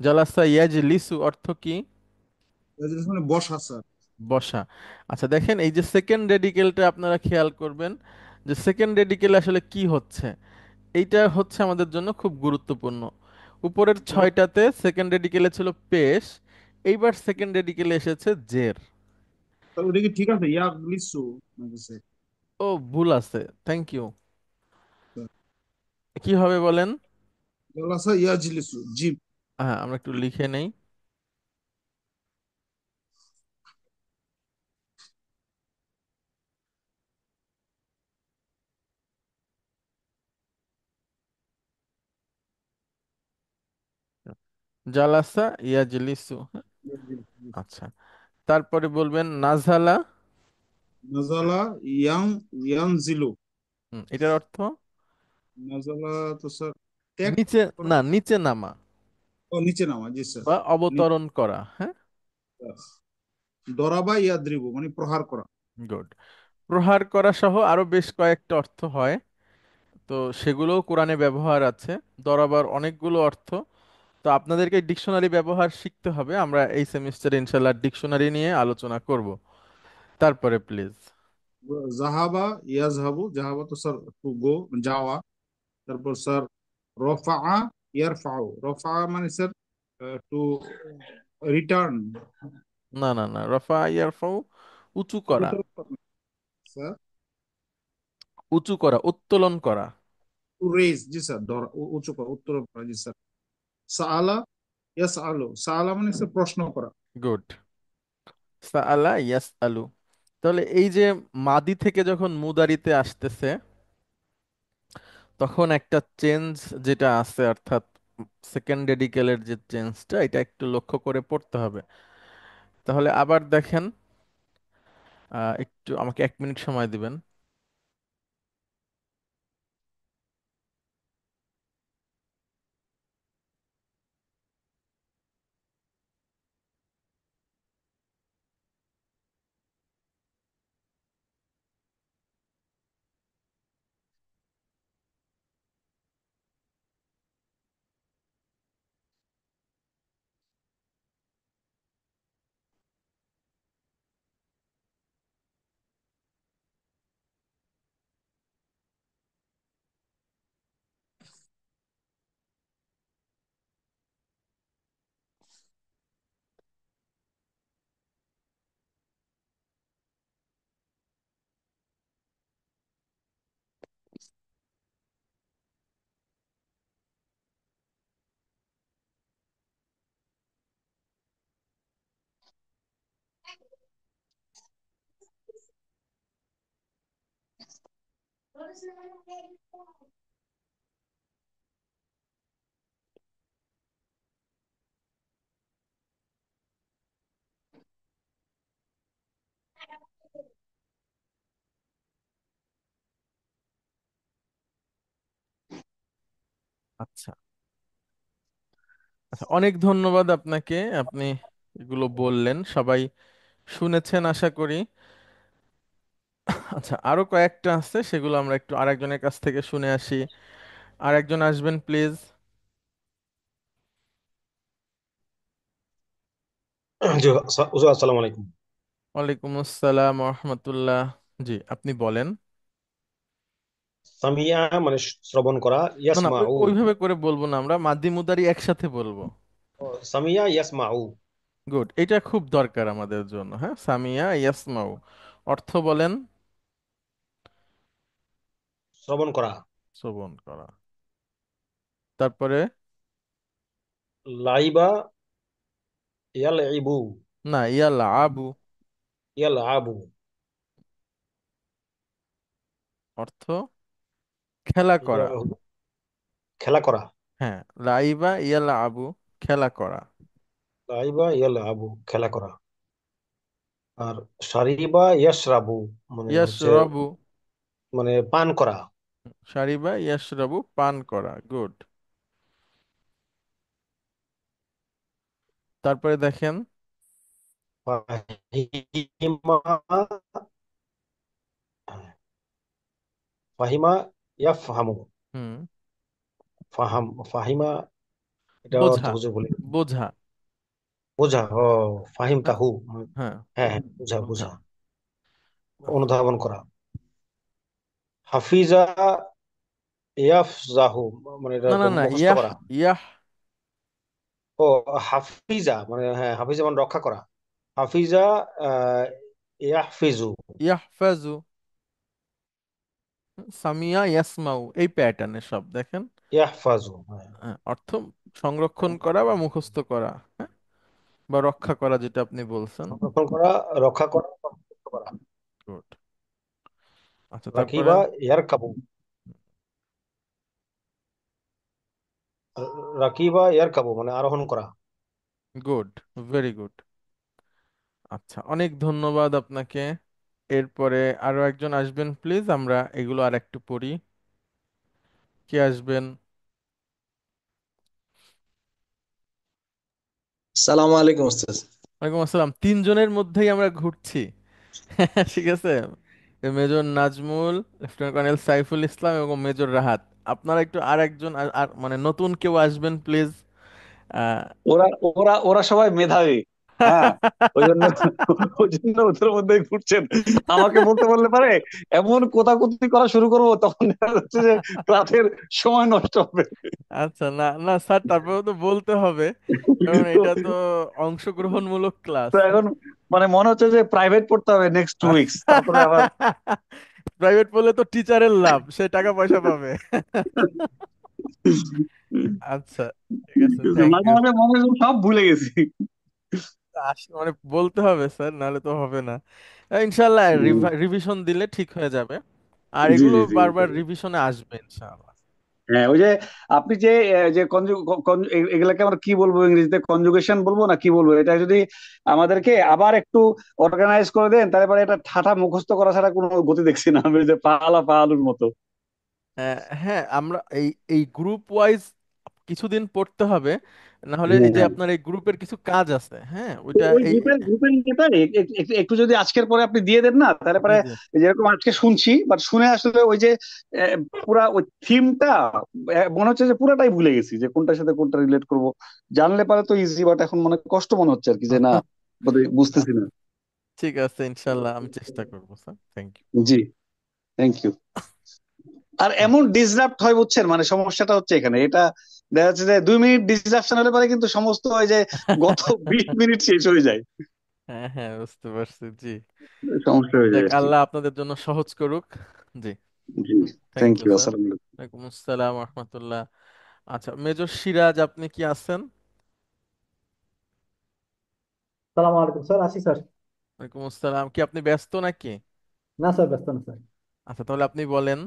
জালাসা ইয়াজলিসু অর্থ কি? ইয়াজলিসু মানে বসা স্যার। বসা। আচ্ছা দেখেন, এই যে সেকেন্ড রেডিকেলটা আপনারা খেয়াল করবেন, যে সেকেন্ড রেডিকেল আসলে কি হচ্ছে। এইটা হচ্ছে আমাদের জন্য খুব গুরুত্বপূর্ণ। উপরের ছয়টাতে সেকেন্ড রেডিকেলে ছিল পেশ, এইবার সেকেন্ড রেডিকেলে এসেছে জের। তো ওটা কি ঠিক আছে? ইয়াজলিসু নাকি স্যার? ও, ভুল আছে, থ্যাংক ইউ। কি হবে বলেন? জলাসা ইয়াজলিসু, জি। হ্যাঁ, আমরা একটু লিখে নেই। জালাসা ইয়াজলিসু, হ্যাঁ, আচ্ছা। তারপরে বলবেন নাজালা। নাজালা ইয়াং, ইয়ানজিলু। এটার অর্থ নাজালা তো স্যার ত্যাগ নিচে, করা। না নিচে নামা ও নিচে নামা, জি স্যার। বা নিচে। অবতরণ করা, হ্যাঁ। দরাবা ইয়াদ্রিবু মানে প্রহার করা। গুড। প্রহার করা সহ আরো বেশ কয়েকটা অর্থ হয়, তো সেগুলোও কোরআনে ব্যবহার আছে। দরাবার অনেকগুলো অর্থ। তো আপনাদেরকে ডিকশনারি ব্যবহার শিখতে হবে, আমরা এই সেমিস্টারে ইনশাল্লাহ ডিকশনারি নিয়ে আলোচনা করব। তারপরে প্লিজ। জাহাবা ইয়াজহাবু, জাহাবা তো স্যার টু গো, যাওয়া। তারপর স্যার রফা ইয়ারফাউ, রফা মানে স্যার টু রিটার্ন। না না না, রফা ইয়ারফাউ উঁচু করা। স্যার উঁচু করা, উত্তোলন করা। টু রেজ, জি স্যার, ধরা, উঁচু করা, উত্তোলন করা, জি স্যার। সাআলা ইয়াসআলু, সাআলা মানে স্যার প্রশ্ন করা। গুড। সাআলা ইয়াসআলু। তাহলে এই যে মাদি থেকে যখন মুদারিতে আসতেছে তখন একটা চেঞ্জ যেটা আছে, অর্থাৎ সেকেন্ড রেডিকেলের যে চেঞ্জটা, এটা একটু লক্ষ্য করে পড়তে হবে। তাহলে আবার দেখেন, একটু আমাকে 1 মিনিট সময় দিবেন। আচ্ছা আচ্ছা, অনেক ধন্যবাদ আপনাকে। আপনি এগুলো বললেন, সবাই শুনেছেন আশা করি। আচ্ছা, আরো কয়েকটা আছে, সেগুলো আমরা একটু আরেকজনের কাছ থেকে শুনে আসি। আরেকজন আসবেন প্লিজ। জি হুজুর, আসসালামু আলাইকুম। ওয়ালাইকুম আসসালাম রহমতুল্লাহ। জি, আপনি বলেন। সামিয়া মানে শ্রবণ করা, না না, ইয়াসমাউ। ওইভাবে করে বলবো না, আমরা মাদ্দি মুদারি একসাথে বলবো। সামিয়া ইয়াসমাউ, গুড, এটা খুব দরকার আমাদের জন্য। হ্যাঁ, সামিয়া ইয়াসমাউ, অর্থ বলেন। শ্রবণ করা। শ্রবণ করা। তারপরে? লাইবা ইয়ালইবু, না, ইয়াল আবু। ইয়ালআবু, অর্থ খেলা করা। খেলা করা। হ্যাঁ, লাইবা ইয়াল আবু, খেলা করা। লাইবা ইয়ালআবু, খেলা করা। আর শারিবা ইয়াশরাবু, মানে হচ্ছে ইয়াশরাবু। মানে পান করা। শারিবা ইয়াশরাবু, পান করা। গুড। তারপরে দেখেন। ফাহিমা, ফাহিমা ইয়াফহামু, হুম। ফাহিমা, এটা অর্থ বোঝা। হুজুর বলে। বোঝা। বোঝা, ও ফাহিম হ্যাঁ তাহু। হ্যাঁ, হ্যাঁ হ্যাঁ, বুঝা বোঝা। বুঝা। অনুধাবন করা। হাফিজা ইয়াফজাহু, মানে না এটাকে না না, মুখস্থ ইয়াহ। করা। ইয়াহ। ও হাফিজা মানে, হ্যাঁ হাফিজা মানে রক্ষা করা। হাফিজা আহ ইয়াহফিজু, ইয়াহফাজু। সামিয়া ইয়াসমাউ, এই প্যাটার্নে সব দেখেন। ইয়াহফাজু, হ্যাঁ। অর্থ সংরক্ষণ করা বা মুখস্থ করা, হ্যাঁ, বা রক্ষা করা, যেটা আপনি বলছেন। সংরক্ষণ করা, রক্ষা করা, সংরক্ষিত করা। গুড। আচ্ছা, তারপরে? রাকিবা ইয়ারকাবু, রাকিবা ইয়ারকাবু মানে আরোহণ করা। Good, very good. আচ্ছা, অনেক ধন্যবাদ আপনাকে। এরপরে আরো একজন আসবেন প্লিজ, আমরা এগুলো আর একটু পড়ি। কে আসবেন? সালামু আলাইকুম ওস্তাদ। ওয়ালাইকুম আসসালাম। তিনজনের মধ্যেই আমরা ঘুরছি। ঠিক আছে। Major Najmul, lieutenant colonel Saiful Islam এবং মেজর রাহাত। আপনারা একটু আর একজন আর মানে নতুন কেউ আসবেন প্লিজ। আহ ওরা ওরা ওরা সবাই মেধাবী। হ্যাঁ, ওই জন্য ওই জন্য ওদের মধ্যে ঘুরছেন। আমাকে বলতে বললে পারে এমন কোতাকুতি করা শুরু করবো, তখন দেখা যাচ্ছে যে ক্লাসের সময় নষ্ট হবে। আচ্ছা, না না স্যার, তারপরেও তো বলতে হবে, কারণ তো এটা তো অংশগ্রহণমূলক ক্লাস। তো এখন মানে মনে হচ্ছে যে প্রাইভেট পড়তে হবে নেক্সট 2 উইকস, তারপরে আবার প্রাইভেট পড়লে তো টিচারের লাভ, সে টাকা পয়সা পাবে। আচ্ছা, ঠিক আছে, থ্যাংক মাঝে ইউ। মাঝে মনে হয় সব ভুলে গেছি। মানে বলতে হবে স্যার, নাহলে তো হবে না। ইনশাল্লাহ রিভিশন দিলে ঠিক হয়ে যাবে। আর জি এগুলো জি জি। বারবার রিভিশনে আসবে ইনশাআল্লাহ। হ্যাঁ, ওই যে আপনি যে যে এগুলাকে আমরা কি বলবো, ইংরেজিতে কনজুগেশন বলবো না কি বলবো, এটা যদি আমাদেরকে আবার একটু অর্গানাইজ করে দেন, তারপরে এটা ঠাঠা মুখস্থ করা ছাড়া কোনো গতি দেখছি না আমি, ওই যে পালা পালুর মতো। হ্যাঁ, আমরা এই এই গ্রুপ ওয়াইজ কিছুদিন পড়তে হবে, না হলে এই হ্যাঁ, যে হ্যাঁ। আপনার এই গ্রুপের কিছু কাজ আছে, হ্যাঁ তো ওইটা ওই এই গ্রুপের গ্রুপের নেতা একটু যদি আজকের পরে আপনি দিয়ে দেন না, তাহলে জি পরে জি যেরকম আজকে শুনছি, বাট শুনে আসলে ওই যে পুরা ওই থিমটা মনে হচ্ছে যে পুরাটাই ভুলে গেছি যে কোনটার সাথে কোনটা রিলেট করব। জানলে পারে তো ইজি, বাট এখন মনে কষ্ট মনে হচ্ছে আর কি, যে না বোধহয় বুঝতেছি না। ঠিক আছে, ইনশাল্লাহ আমি চেষ্টা করবো স্যার, থ্যাংক জি, থ্যাংক ইউ। আর ইউ। এমন ডিসরাপ্ট হয় বুঝছেন, মানে সমস্যাটা হচ্ছে এখানে এটা, দেখা যাচ্ছে যে 2 মিনিট ডিসরাপশন হলে পরে কিন্তু সমস্ত হয় যে গত 20 মিনিট শেষ হয়ে যায়, হ্যাঁ হ্যাঁ, বুঝতে পারছি, জি। সমস্যা হয়ে যায় দেখ, আর কি। আল্লাহ আপনাদের জন্য সহজ করুক। জি, জি, thank thank you you, sir. আসসালামু আলাইকুম। ওয়ালাইকুম আসসালাম রহমতুল্লাহ। আচ্ছা, মেজর সিরাজ আপনি কি আছেন? সালাম আলাইকুম স্যার, আছি স্যার। ওয়ালাইকুম আসসালাম, কি আপনি ব্যস্ত নাকি? না স্যার, ব্যস্ত না স্যার। আচ্ছা, তাহলে আপনি বলেন।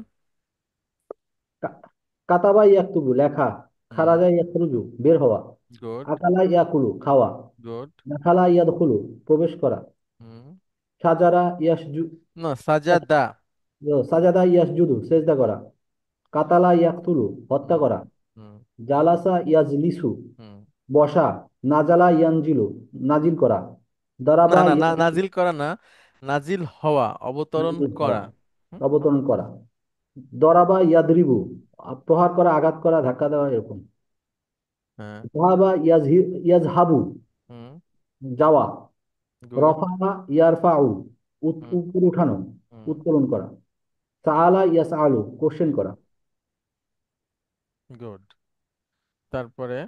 কা- কাতাবা ইয়াকতুবু লেখা, হুম। খারাজা ইয়াখরুজু বের হওয়া, গুড। আকালা ইয়াকুলু খাওয়া, গুড। নাখালা ইয়াদখুলু প্রবেশ করা, হুম। সাজারা ইয়াসজু না, সাজাদা। সাজাদা ইয়াসজুদু সেজদা করা, কাতালা ইয়াকতুলু হত্যা হুম। করা, হুম। জালাসা ইয়াজলিসু হুম। বসা, নাজালা ইয়ানজিলু নাজিল করা, না দারাবা না না, ইয়াদরিবু নাজিল করা না, নাজিল হওয়া, অবতরণ নাজিল হওয়া করা। হুম? অবতরণ করা, দরাবা ইয়াদরিবু প্রহার করা, আঘাত করা, ধাক্কা দেওয়া, এরকম। হ্যাঁ। যাহাবা ইয়াজহাবু হুম। যাওয়া, গুড। রফা ইয়ারফাউ হুম। উপর উঠানো, হুম। উত্তোলন করা, সাআলা ইয়াসআলু কোশ্চেন করা, গুড। তারপরে?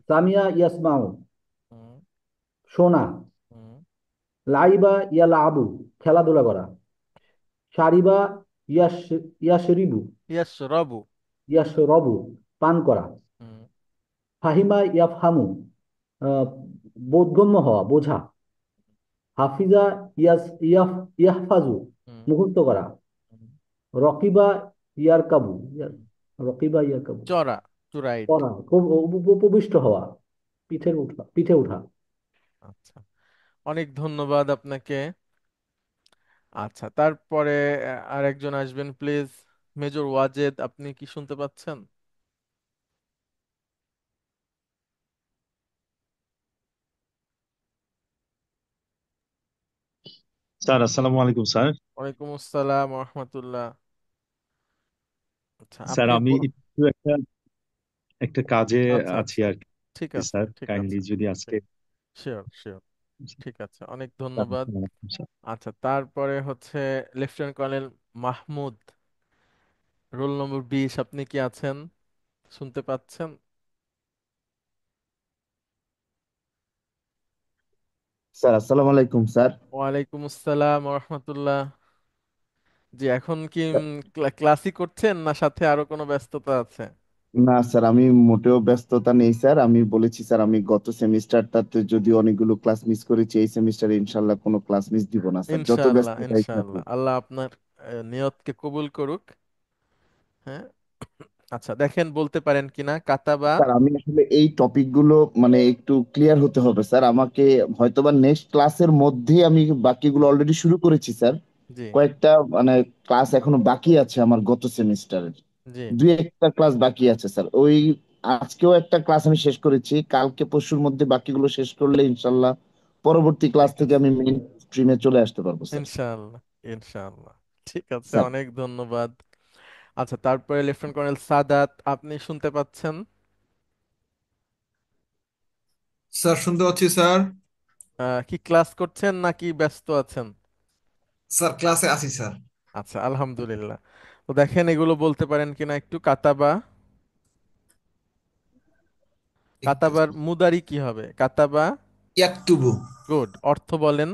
সামিয়া ইয়াসমাউ হুম। শোনা, হুম। লাইবা ইয়ালাআবু খেলাধুলা করা, শারিবা ইয়াশ ইয়াশরিবু ইয়াশরাবু। ইয়াশরবু পান করা, হুম। ফাহিমা ইয়াফহামু আহ, বোধগম্য হওয়া, বোঝা, হাফিজা ইয়াহফাজু হুম। মুখস্থ করা, হুম। রকিবা ইয়ারকাবু হুম। রকিবা ইয়ারকাবু চড়া, টু রাইট। পড়া, উপবিষ্ট হওয়া, পিঠে উঠা। আচ্ছা, অনেক ধন্যবাদ আপনাকে। আচ্ছা, তারপরে আরেকজন আসবেন প্লিজ। মেজর ওয়াজেদ, আপনি কি শুনতে পাচ্ছেন? স্যার আসসালামু আলাইকুম স্যার। ওয়ালাইকুম আসসালাম রহমতুল্লাহ। আচ্ছা, স্যার আপনি আমি একটু একটা একটা কাজে আচ্ছা আছি আচ্ছা, আর ঠিক কি আছে স্যার, ঠিক কাইন্ডলি আছে, যদি আজকে। শিওর শিওর, ঠিক আছে, অনেক স্যার, ধন্যবাদ। আসসালামু আলাইকুম স্যার। আচ্ছা, তারপরে হচ্ছে lieutenant colonel Mahmud, roll number 20, আপনি কি আছেন? শুনতে পাচ্ছেন? স্যার আসসালামু আলাইকুম স্যার। ওয়ালাইকুম আসসালাম রহমতুল্লাহ। জি, এখন কি ক্লাসই করছেন না সাথে আরো কোনো ব্যস্ততা আছে? না স্যার, আমি মোটেও ব্যস্ততা নেই স্যার। আমি বলেছি স্যার, আমি গত সেমিস্টারটাতে যদি অনেকগুলো ক্লাস মিস করেছি, এই সেমিস্টারে ইনশাল্লাহ কোনো ক্লাস মিস দিব না স্যার, যত ইনশাআল্লাহ ব্যস্ততাই ইনশাআল্লাহ, থাকুক। আল্লাহ আপনার নিয়তকে কবুল করুক। হ্যাঁ। আচ্ছা, দেখেন বলতে পারেন কিনা কাতাবা। স্যার আমি আসলে এই টপিকগুলো মানে একটু ক্লিয়ার হতে হবে স্যার আমাকে। হয়তোবা নেক্সট ক্লাসের মধ্যেই আমি বাকিগুলো অলরেডি শুরু করেছি স্যার। জি কয়েকটা মানে ক্লাস এখনো বাকি আছে আমার গত সেমিস্টারের। জি। দুই একটা ক্লাস বাকি আছে স্যার। ওই আজকেও একটা ক্লাস আমি শেষ করেছি, কালকে পরশুর মধ্যে বাকিগুলো শেষ করলে ইনশাল্লাহ পরবর্তী ক্লাস ঠিক থেকে আছে, আমি মেইন স্ট্রিমে চলে আসতে পারবো স্যার। ইনশাআল্লাহ ইনশাআল্লাহ, ঠিক আছে, স্যার অনেক ধন্যবাদ। আচ্ছা, তারপরে লেফটেন্যান্ট কর্নেল সাদাত, আপনি শুনতে পাচ্ছেন? স্যার শুনতে পাচ্ছি স্যার। কি ক্লাস করছেন নাকি ব্যস্ত আছেন? স্যার ক্লাসে আছি স্যার। আচ্ছা, আলহামদুলিল্লাহ। তো দেখেন এগুলো বলতে পারেন কিনা একটু কাতাবা। একটু কাতাবার মুদারি কি হবে? কাতাবা। ইয়াকতুবু। গুড, অর্থ বলেন।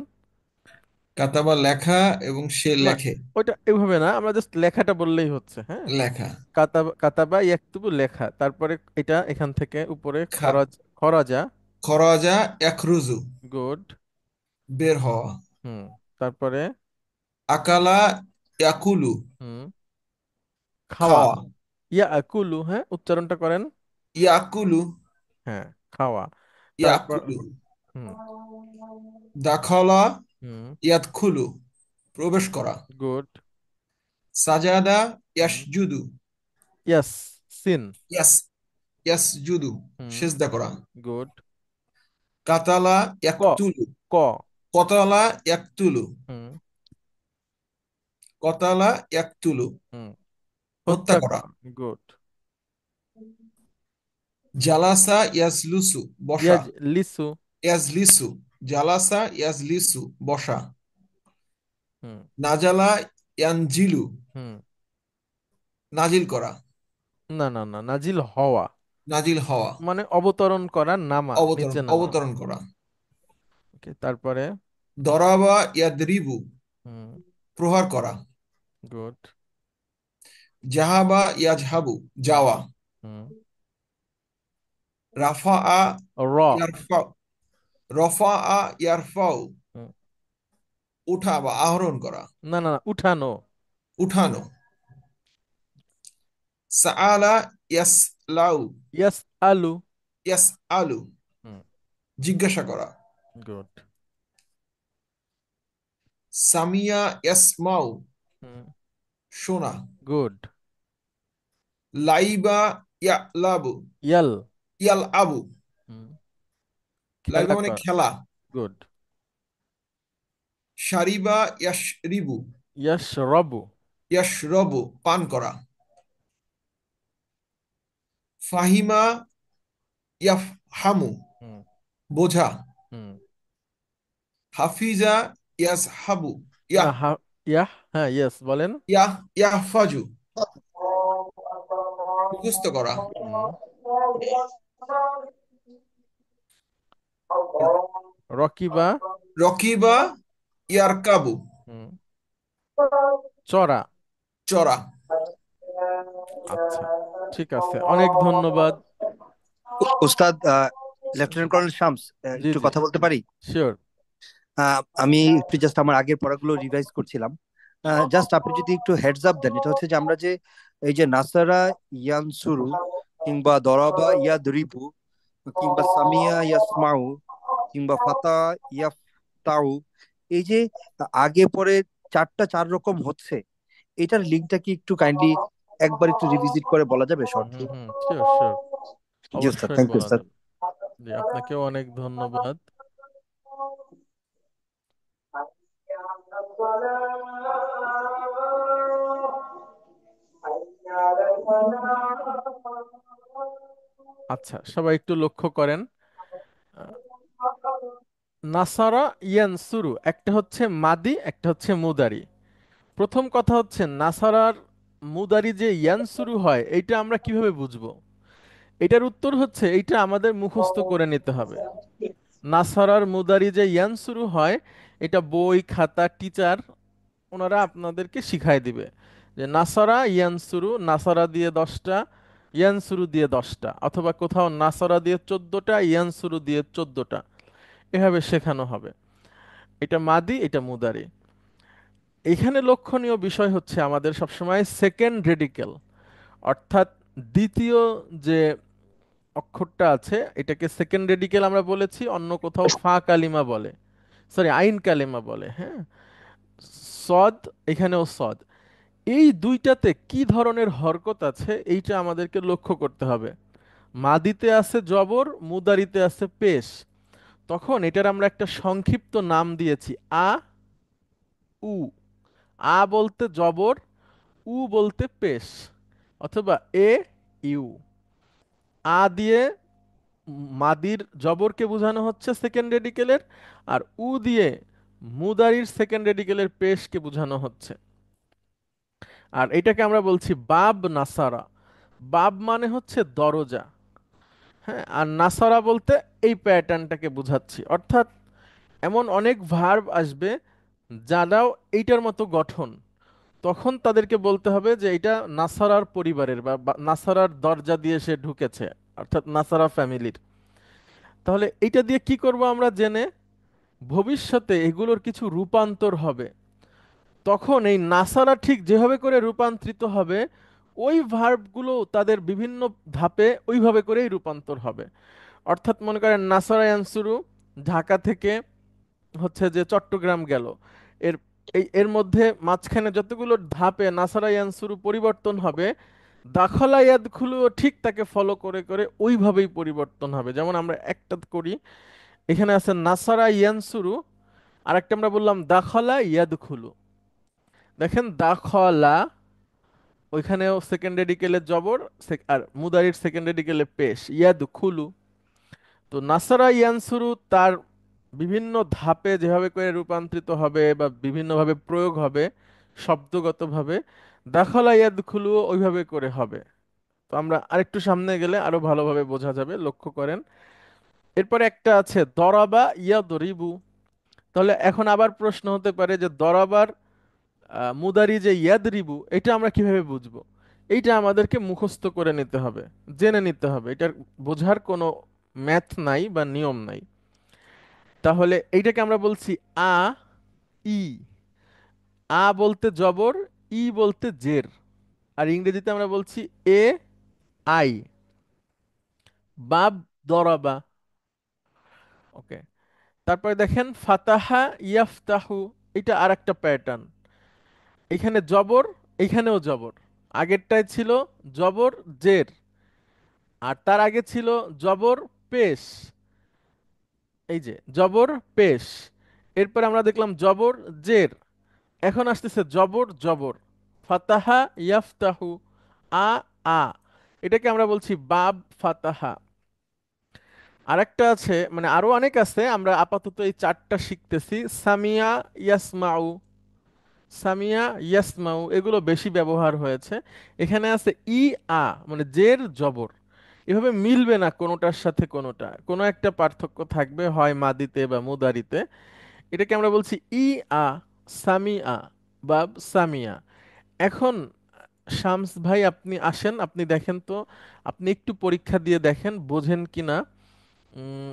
কাতাবা লেখা এবং সে না, লেখে। ওইটা এভাবে না, আমরা জাস্ট লেখাটা বললেই হচ্ছে, হ্যাঁ। লেখা। কাতাবা, কাতাবা ইয়াকতুবু লেখা, তারপরে এটা এখান থেকে উপরে খা খরচ, খরজা। খরাজা ইয়াখরুজু গুড। বের হওয়া। হুম। তারপরে? আকালা ইয়াকুলু হুম। খাওয়া। খাওয়া। ইয়া আকুলু, হ্যাঁ উচ্চারণটা করেন। ইয়াকুলু, হ্যাঁ, খাওয়া। তারপর ইয়াকুলু। হুম। দাখলা, হুম। ইয়াদখুলু, প্রবেশ করা। গুড। সাজাদা, হুম। ইয়াসজুদু, ইয়াস, সিন। ইয়াস ইয়াসজুদু, হুম। সিজদা করা। গুড। কাতালা, ক, ইয়াকতুলু, ক। কতালা, ইয়াকতুলু, হুম। কতালা, ইয়াকতুলু, হুম। হত্যা হত্যা করা। করা। গুড। জালাসা, ইয়াজলুসু, বসা। ইয়াজ লিসু। ইয়াজলিসু, জালাসা, ইয়াজলিসু, বসা। হুম। নাজালা, ইয়ানজিলু, হুম। নাজিল করা। না না না, নাজিল হওয়া নাজিল হওয়া, মানে অবতরণ করা, নামা, অবতরণ নিচে নামা। অবতরণ করা। ওকে, তারপরে। দরাবা, ইয়াদরিবু, হুম। প্রহার করা। গুড। জাহাবা, ইয়াজহাবু, হুম। যাওয়া। হুম। রাফা, র। ইয়ারফা, রফা, ইয়ারফাউ, হুম। উঠা বা আহরণ করা। না না না, উঠানো। উঠানো। সাআলা, ইয়াসলাউ, ইয়াস আলু। ইয়াসআলু, হুম। জিজ্ঞাসা করা। গুড। সামিয়া, ইয়াসমাউ, হুম। শোনা। গুড। লাইবা, ইয়ালাবু, ইয়াল। ইয়ালআবু, হুম। লাইবা খেলা মানে কর। খেলা। গুড। শারিবা, ইয়াশরিবু, ইয়াস রবু। ইয়াশরবু, পান করা। ফাহিমা, ইয়াফহামু, হুম। বোঝা। হুম। হাফিজা, ইয়াজহাবু, না, ইয়াহ, হ্যাঁ ইয়েস বলেন। ইয়াহফাজু, মুখস্থ করা। হুম। রকিবা। রকিবা, ইয়ারকাবু, হুম। চড়া। চড়া। আচ্ছা, ঠিক আছে, অনেক ধন্যবাদ। উস্তাদ, লেফটেন্যান্ট কর্নেল শামস, জি একটু জি, কথা বলতে পারি? শিওর। আমি একটু জাস্ট আমার আগের পড়াগুলো রিভাইজ করছিলাম। জাস্ট আপনি যদি একটু হেডস আপ দেন, এটা হচ্ছে যে আমরা যে এই যে নাসারা ইয়ানসুরু, কিংবা দরাবা ইয়াদরিবু, কিংবা সামিয়া ইয়াসমাউ, কিংবা ফাতা ইয়াফতাউ, এই যে আগে পরে চার রকম হচ্ছে, এটার লিঙ্কটা কি একটু কাইন্ডলি একবার একটু রিভিজিট করে বলা যাবে হুম শর্টলি? হুম হুম, শিওর শিওর, জি স্যার, অবশ্যই থ্যাংক ইউ বলা স্যার। যাবে। জি, আপনাকেও অনেক ধন্যবাদ। আচ্ছা, সবাই একটু লক্ষ্য করেন। আহ, নাসারা ইয়ানসুরু, একটা হচ্ছে মাদি, একটা হচ্ছে মুদারি। প্রথম কথা হচ্ছে নাসারার মুদারি যে ইয়ানসুরু হয়, এইটা আমরা কিভাবে বুঝবো? এটার উত্তর হচ্ছে এইটা আমাদের মুখস্থ করে নিতে হবে। নাসারার মুদারি যে ইয়ানসুরু হয়, এটা বই খাতা টিচার ওনারা আপনাদেরকে শিখাই দিবে যে নাসারা ইয়ানসুরু, নাসারা দিয়ে 10টা, ইয়ানসুরু দিয়ে 10টা, অথবা কোথাও নাসারা দিয়ে 14টা, ইয়ানসুরু দিয়ে 14টা, এভাবে শেখানো হবে। এটা মাদি, এটা মুদারি। এখানে লক্ষণীয় বিষয় হচ্ছে আমাদের সবসময় সেকেন্ড রেডিকেল, অর্থাৎ দ্বিতীয় যে অক্ষরটা আছে এটাকে সেকেন্ড রেডিকেল আমরা বলেছি, অন্য কোথাও ফা কালিমা বলে, সরি আইন কালিমা বলে, হ্যাঁ। সদ, এখানেও সদ। এই দুইটাতে কি ধরনের হরকত আছে এইটা আমাদেরকে লক্ষ্য করতে হবে। মাদিতে আছে জবর, মুদারিতে আছে পেশ। তখন এটার আমরা একটা সংক্ষিপ্ত নাম দিয়েছি আ উ। আ বলতে জবর, উ বলতে পেশ, অথবা এ ইউ। আ দিয়ে মাদির জবরকে বোঝানো হচ্ছে সেকেন্ড রেডিকেলের, আর উ দিয়ে মুদারির সেকেন্ড রেডিকেলের পেশকে বোঝানো হচ্ছে। আর এটাকে আমরা বলছি বাব নাসারা। বাব মানে হচ্ছে দরজা, হ্যাঁ, আর নাসারা বলতে এই প্যাটার্নটাকে বোঝাচ্ছি। অর্থাৎ এমন অনেক ভার্ব আসবে যারাও এইটার মতো গঠন, তখন তাদেরকে বলতে হবে যে এটা নাসারার পরিবারের বা নাসারার দরজা দিয়ে সে ঢুকেছে, অর্থাৎ নাসারা ফ্যামিলির। তাহলে এইটা দিয়ে কি করব আমরা জেনে, ভবিষ্যতে এগুলোর কিছু রূপান্তর হবে, তখন এই নাসারা ঠিক যেভাবে করে রূপান্তরিত হবে ওই ভার্বগুলো তাদের বিভিন্ন ধাপে ওইভাবে করেই রূপান্তর হবে। অর্থাৎ মনে করেন নাসারা ইয়ানসুরু ঢাকা থেকে হচ্ছে যে চট্টগ্রাম গেল, এর এর মধ্যে মাঝখানে যতগুলো ধাপে নাসারা ইয়ানসুরু পরিবর্তন হবে, দাখলা ইয়াদখুলুও ঠিক তাকে ফলো করে করে ওইভাবেই পরিবর্তন হবে। যেমন আমরা একটা করি, এখানে আছে নাসারা ইয়ানসুরু, আর একটা আমরা বললাম দাখলা ইয়াদখুলু। দেখেন দাখলা, ওইখানেও সেকেন্ড রেডিকেলে জবর, আর মুদারির সেকেন্ড রেডিকেলে পেশ, ইয়াদখুলু। তো নাসারা ইয়ানসুরু তার বিভিন্ন ধাপে যেভাবে করে রূপান্তরিত হবে বা বিভিন্নভাবে প্রয়োগ হবে শব্দগতভাবে, দাখলা ইয়াদখুলু ওইভাবে করে হবে। তো আমরা আরেকটু সামনে গেলে আরো ভালোভাবে বোঝা যাবে, লক্ষ্য করেন। এরপরে একটা আছে দরাবা ইয়াদরিবু। তাহলে এখন আবার প্রশ্ন হতে পারে যে দরাবার মুদারি যে ইয়াদরিবু, এটা আমরা কিভাবে বুঝবো? এইটা আমাদেরকে মুখস্থ করে নিতে হবে, জেনে নিতে হবে, এটার বোঝার কোনো ম্যাথ নাই বা নিয়ম নাই। তাহলে এইটাকে আমরা বলছি আ ই। আ বলতে জবর, ই বলতে জের। আর ইংরেজিতে আমরা বলছি এ আই। বাব দরাবা। ওকে। তারপরে দেখেন ফাতাহা ইয়াফতাহু, এটা আর একটা প্যাটার্ন। এখানে জবর, এখানেও জবর। আগেরটায় ছিল জবর জের, আর তার আগে ছিল জবর পেশ। এই যে জবর পেশ, এরপর আমরা দেখলাম জবর জের, এখন আসতেছে জবর জবর। ফাতাহা ইয়াফতাহু, আ আ, এটাকে আমরা বলছি বাব ফাতাহা। আরেকটা আছে, মানে আরো অনেক আছে, আমরা আপাতত এই চারটা শিখতেছি। সামিয়া ইয়াসমাউ, সামিয়া ইয়াসমাউ এগুলো বেশি ব্যবহার হয়েছে। এখানে আছে ই আ, মানে জের জবর, এভাবে মিলবে না কোনোটার সাথে কোনোটা, কোনো একটা পার্থক্য থাকবে, হয় মাদিতে বা মুদারিতে। এটাকে আমরা বলছি ই আ, সামিয়া, বাব সামিয়া। এখন শামস ভাই আপনি আসেন, আপনি দেখেন তো, আপনি একটু পরীক্ষা দিয়ে দেখেন বোঝেন কিনা। উম,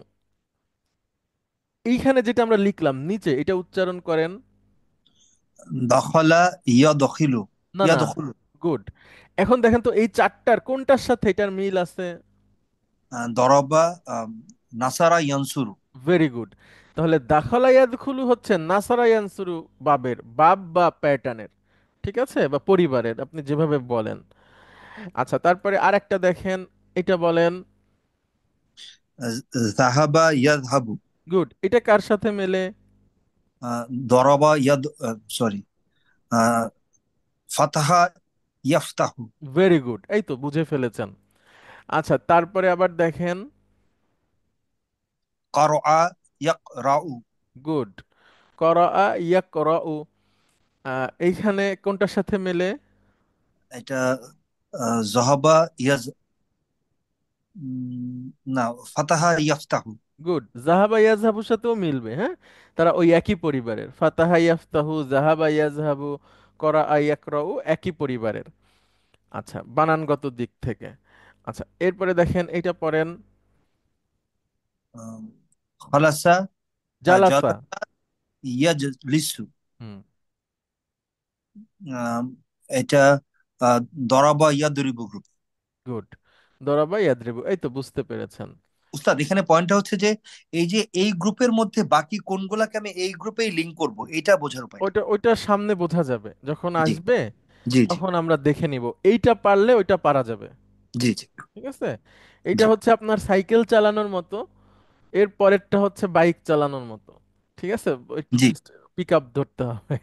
এইখানে যেটা আমরা লিখলাম নিচে, এটা উচ্চারণ করেন। দখলা ইয়া দখিলু, না ইয়া না, দখলু। গুড। এখন দেখেন তো এই চারটার কোনটার সাথে এটার মিল আছে? দরবা নাসারা ইয়ানসুরু। Very good. তাহলে দাখালা ইয়াদখুলু হচ্ছে নাসারা ইয়ানসুরু বাবের, বাব বা প্যাটার্নের, ঠিক আছে, বা পরিবারের, আপনি যেভাবে বলেন। আচ্ছা, তারপরে আরেকটা দেখেন, এটা বলেন। জাহাবা ইয়াযহাবু। গুড, এটা কার সাথে মেলে? দরবা ইয়াদ, সরি, ফাতাহা ইয়াফতাহু। ভেরি গুড, এই তো বুঝে ফেলেছেন। আচ্ছা, তারপরে আবার দেখেন। কারআ ইয়াকরাউ। গুড, করাআ ইয়াকরাউ, এইখানে কোনটার সাথে মেলে? এটা জাহাবা ইয়াজ, না, ফাতাহা ইয়াফতাহু। গুড, জাহাবা ইয়াজহাবুর সাথেও মিলবে, হ্যাঁ, তারা ওই একই পরিবারের। ফাতাহা ইয়াফতাহু, জাহাবা ইয়াজহাবু, করাআ ইয়াকরাউ একই পরিবারের। আচ্ছা, বানানগত দিক থেকে। আচ্ছা, এরপরে দেখেন এটা পড়েন। খালাসা জালাসা। জালাসা ইয়াজলিসু। হুম। আহ, এটা দরাবা ইয়াদরিবু গ্রুপ। গুড, দরাবা ইয়াদরিবু, এই তো বুঝতে পেরেছেন। উস্তাদ, এখানে পয়েন্টটা হচ্ছে যে এই যে এই গ্রুপের মধ্যে বাকি কোনগুলাকে আমি এই গ্রুপেই লিংক করব, এটা বোঝার উপায়টা। ওইটা ওইটা সামনে বোঝা যাবে যখন জি আসবে, জি জি তখন আমরা দেখে নিব। এইটা পারলে ওইটা পারা যাবে, জি জি ঠিক আছে। এইটা জি হচ্ছে আপনার সাইকেল চালানোর মতো, এর পরেরটা হচ্ছে বাইক চালানোর মতো, ঠিক আছে। একটু জি পিক আপ ধরতে হবে।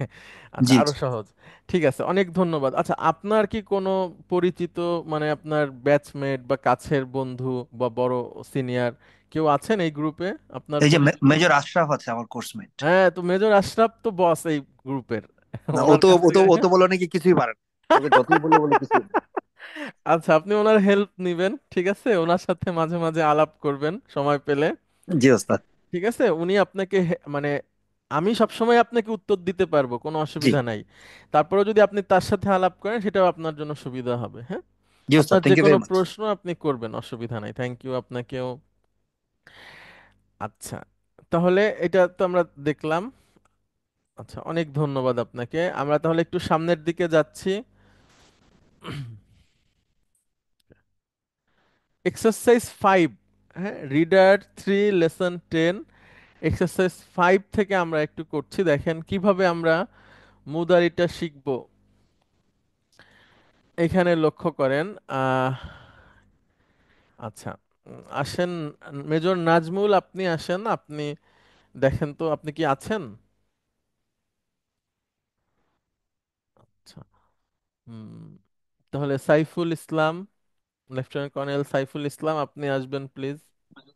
আচ্ছা, জি আরো সহজ। ঠিক আছে, অনেক ধন্যবাদ। আচ্ছা, আপনার কি কোনো পরিচিত, মানে আপনার ব্যাচমেট বা কাছের বন্ধু বা বড় সিনিয়র কেউ আছেন এই গ্রুপে আপনার এই যে পরিচিত? মেজর আশরাফ আছে আমার কোর্সমেট। হ্যাঁ, তো মেজর আশরাফ তো বস এই গ্রুপের। না, ও ওনার তো কাছ ও তো থেকে ও তো বলে নাকি কিছুই পারে না। ওকে যতই বলে বলে কিছুই না। আচ্ছা, আপনি ওনার হেল্প নিবেন, ঠিক আছে, ওনার সাথে মাঝে মাঝে আলাপ করবেন সময় পেলে। জি ওস্তাদ। ঠিক আছে, উনি আপনাকে মানে আমি সবসময় আপনাকে উত্তর দিতে পারবো, কোনো জি অসুবিধা নাই। তারপরেও যদি আপনি তার সাথে আলাপ করেন, সেটাও আপনার জন্য সুবিধা হবে, হ্যাঁ। জি ওস্তাদ, আপনার যে থ্যাংক ইউ কোনো ভেরি মাচ। প্রশ্ন আপনি করবেন, অসুবিধা নাই। থ্যাংক ইউ আপনাকেও। আচ্ছা, তাহলে এটা তো আমরা দেখলাম। আচ্ছা, অনেক ধন্যবাদ আপনাকে। আমরা তাহলে একটু সামনের দিকে যাচ্ছি। এক্সারসাইজ 5, হ্যাঁ, রিডার 3 লেসন 10, এক্সারসাইজ 5 থেকে আমরা একটু করছি। দেখেন কিভাবে আমরা মুদারিটা শিখব। এখানে লক্ষ্য করেন। আহ আচ্ছা, আসেন মেজর নাজমুল, আপনি আসেন, আপনি দেখেন তো আপনি কি আছেন? আচ্ছা, হুম, তাহলে সাইফুল ইসলাম, লেফটেন্যান্ট কর্নেল সাইফুল ইসলাম, আপনি আসবেন প্লিজ।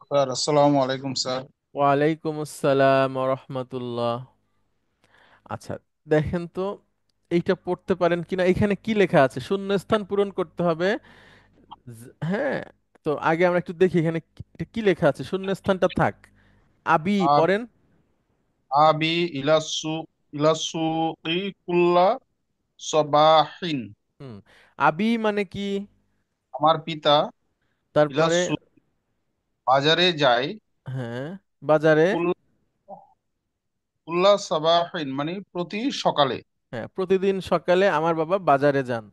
স্যার আসসালামু আলাইকুম স্যার। ওয়ালাইকুম আসসালাম ওয়া রাহমাতুল্লাহ। আচ্ছা, দেখেন তো এইটা পড়তে পারেন কিনা। এখানে কি লেখা আছে? শূন্যস্থান পূরণ করতে হবে। হ্যাঁ, তো আগে আমরা একটু দেখি এখানে এটা কি লেখা আছে। শূন্যস্থানটা থাক। আবি আব- পড়েন। আবি ইলাসুকি কুল্লা সবাহিন। হুম, আবি মানে কি? আমার পিতা তারপরে ইলাসু বাজারে যায়। হ্যাঁ, বাজারে, কুল- কুল্লা সবাহিন মানে প্রতি সকালে। হ্যাঁ, প্রতিদিন সকালে আমার বাবা বাজারে যান।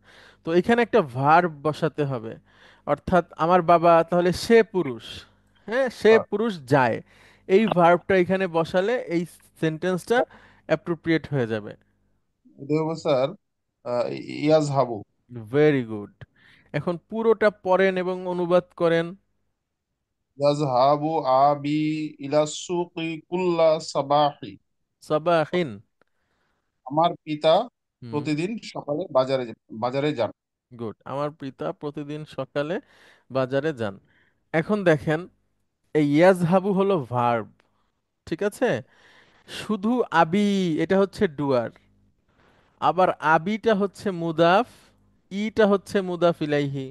তো এখানে একটা ভার্ব বসাতে হবে, অর্থাৎ আমার বাবা, তাহলে সে পুরুষ, হ্যাঁ, সে স্যার পুরুষ যায়। এই ভার্বটা এখানে বসালে এই সেন্টেন্সটা অ্যাপ্রোপ্রিয়েট হয়ে যাবে। এটা হবে স্যার ইয়াজহাবু। Very good. এখন পুরোটা পড়েন এবং অনুবাদ করেন। ইয়াজহাবু আবি ইলাসুকি কুল্লা সাবাহি। সাবাহিন। আমার পিতা হুম, প্রতিদিন সকালে বাজারে যান। গুড। আমার পিতা প্রতিদিন সকালে বাজারে যান। এখন দেখেন, এই ইয়াজহাবু হলো ভার্ব, ঠিক আছে? শুধু আবি এটা হচ্ছে ডুয়ার, আবার আবিটা হচ্ছে মুদাফ, ইটা হচ্ছে মুদাফ ইলাইহি।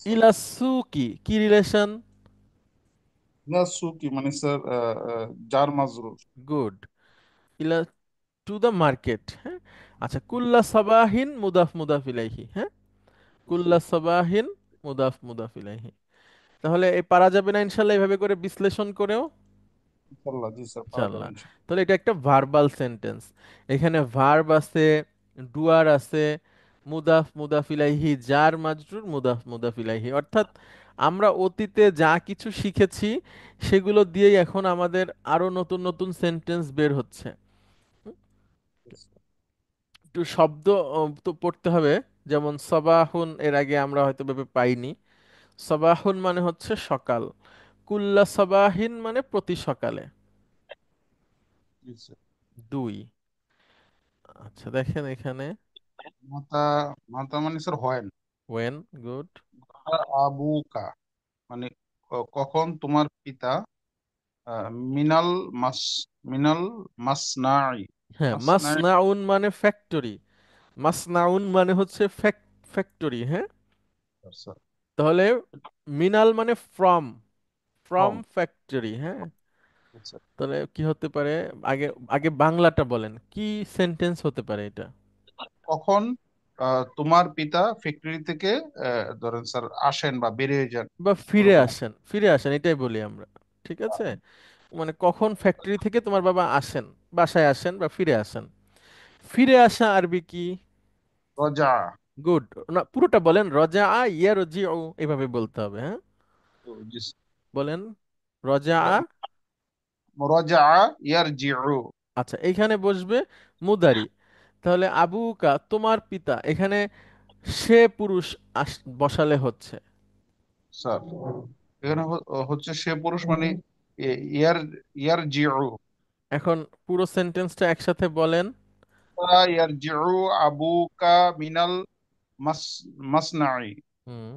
ইলাসুকি কি রিলেশন? ইলাসুকি মানে স্যার জার মাজরুর। গুড। ইলা টু দ্য মার্কেট, হ্যাঁ। আচ্ছা, কুল্লা সাবাহিন মুদাফ মুদাফ ইলাইহি, হ্যাঁ, কুল্লা সাবাহিন মুদাফ মুদাফ ইলাইহি। তাহলে এই পারা যাবে না ইনশাল্লাহ এভাবে করে বিশ্লেষণ করেও? ইনশাল্লাহ জি স্যার, পারা যাবে ইনশাল্লাহ। ইনশাল্লাহ। তাহলে এটা একটা ভার্বাল সেন্টেন্স। এখানে ভার্ব আছে, ডুয়ার আছে, মুদাফ মুদাফ ইলাইহি, জার মাজরুর, মুদাফ মুদাফ ইলাইহি। অর্থাৎ আমরা অতীতে যা কিছু শিখেছি সেগুলো দিয়েই এখন আমাদের আরো নতুন নতুন সেন্টেন্স বের হচ্ছে। হুম, একটু শব্দ তো পড়তে হবে। যেমন সবাহুন, এর আগে আমরা হয়তো ভেবে পাইনি। সবাহুন মানে হচ্ছে সকাল, কুল্লা সবাহিন মানে প্রতি সকালে। জি স্যার। দুই। আচ্ছা, দেখেন এখানে মাতা মাতা মানে স্যার হয় না। When, good. আবুকা মানে কখন তোমার পিতা আহ, মিনাল মাস মিনাল মাসনাই। হ্যাঁ, মাসনাই মাসনাউন মানে ফ্যাক্টরি, মাসনাউন মানে হচ্ছে ফ্যাক্টরি, হ্যাঁ। স্যার। তাহলে মিনাল মানে ফ্রম, ফ্রম ফ্রম ফ্যাক্টরি, হ্যাঁ। স্যার। তাহলে কি হতে পারে? আগে আগে বাংলাটা বলেন, কি সেন্টেন্স হতে পারে এটা? কখন তোমার পিতা ফ্যাক্টরি থেকে ধরেন স্যার আসেন বা বেরিয়ে যান বা ফিরে ওরকম। আসেন, ফিরে আসেন এটাই বলি আমরা, ঠিক আছে? মানে কখন ফ্যাক্টরি থেকে তোমার বাবা আসেন, বাসায় আসেন বা ফিরে আসেন। ফিরে আসা আরবি কি? রজা। গুড। না, পুরোটা বলেন, রজা আ ইয়া রজি ও, এভাবে বলতে হবে, হ্যাঁ। জি বলেন, রজা আ। স্যার। রজা ইয়ারজিউ। আচ্ছা, এখানে বসবে মুদারি। তাহলে আবুকা তোমার পিতা, এখানে সে পুরুষ বসালে হচ্ছে। স্যার এখানে হচ্ছে সে পুরুষ মানে ইয়ার ইয়ারজিউ। এখন পুরো সেন্টেন্সটা একসাথে বলেন। ইয়ারজিউ আবুকা মিনাল মাস মাসনাই। হুম,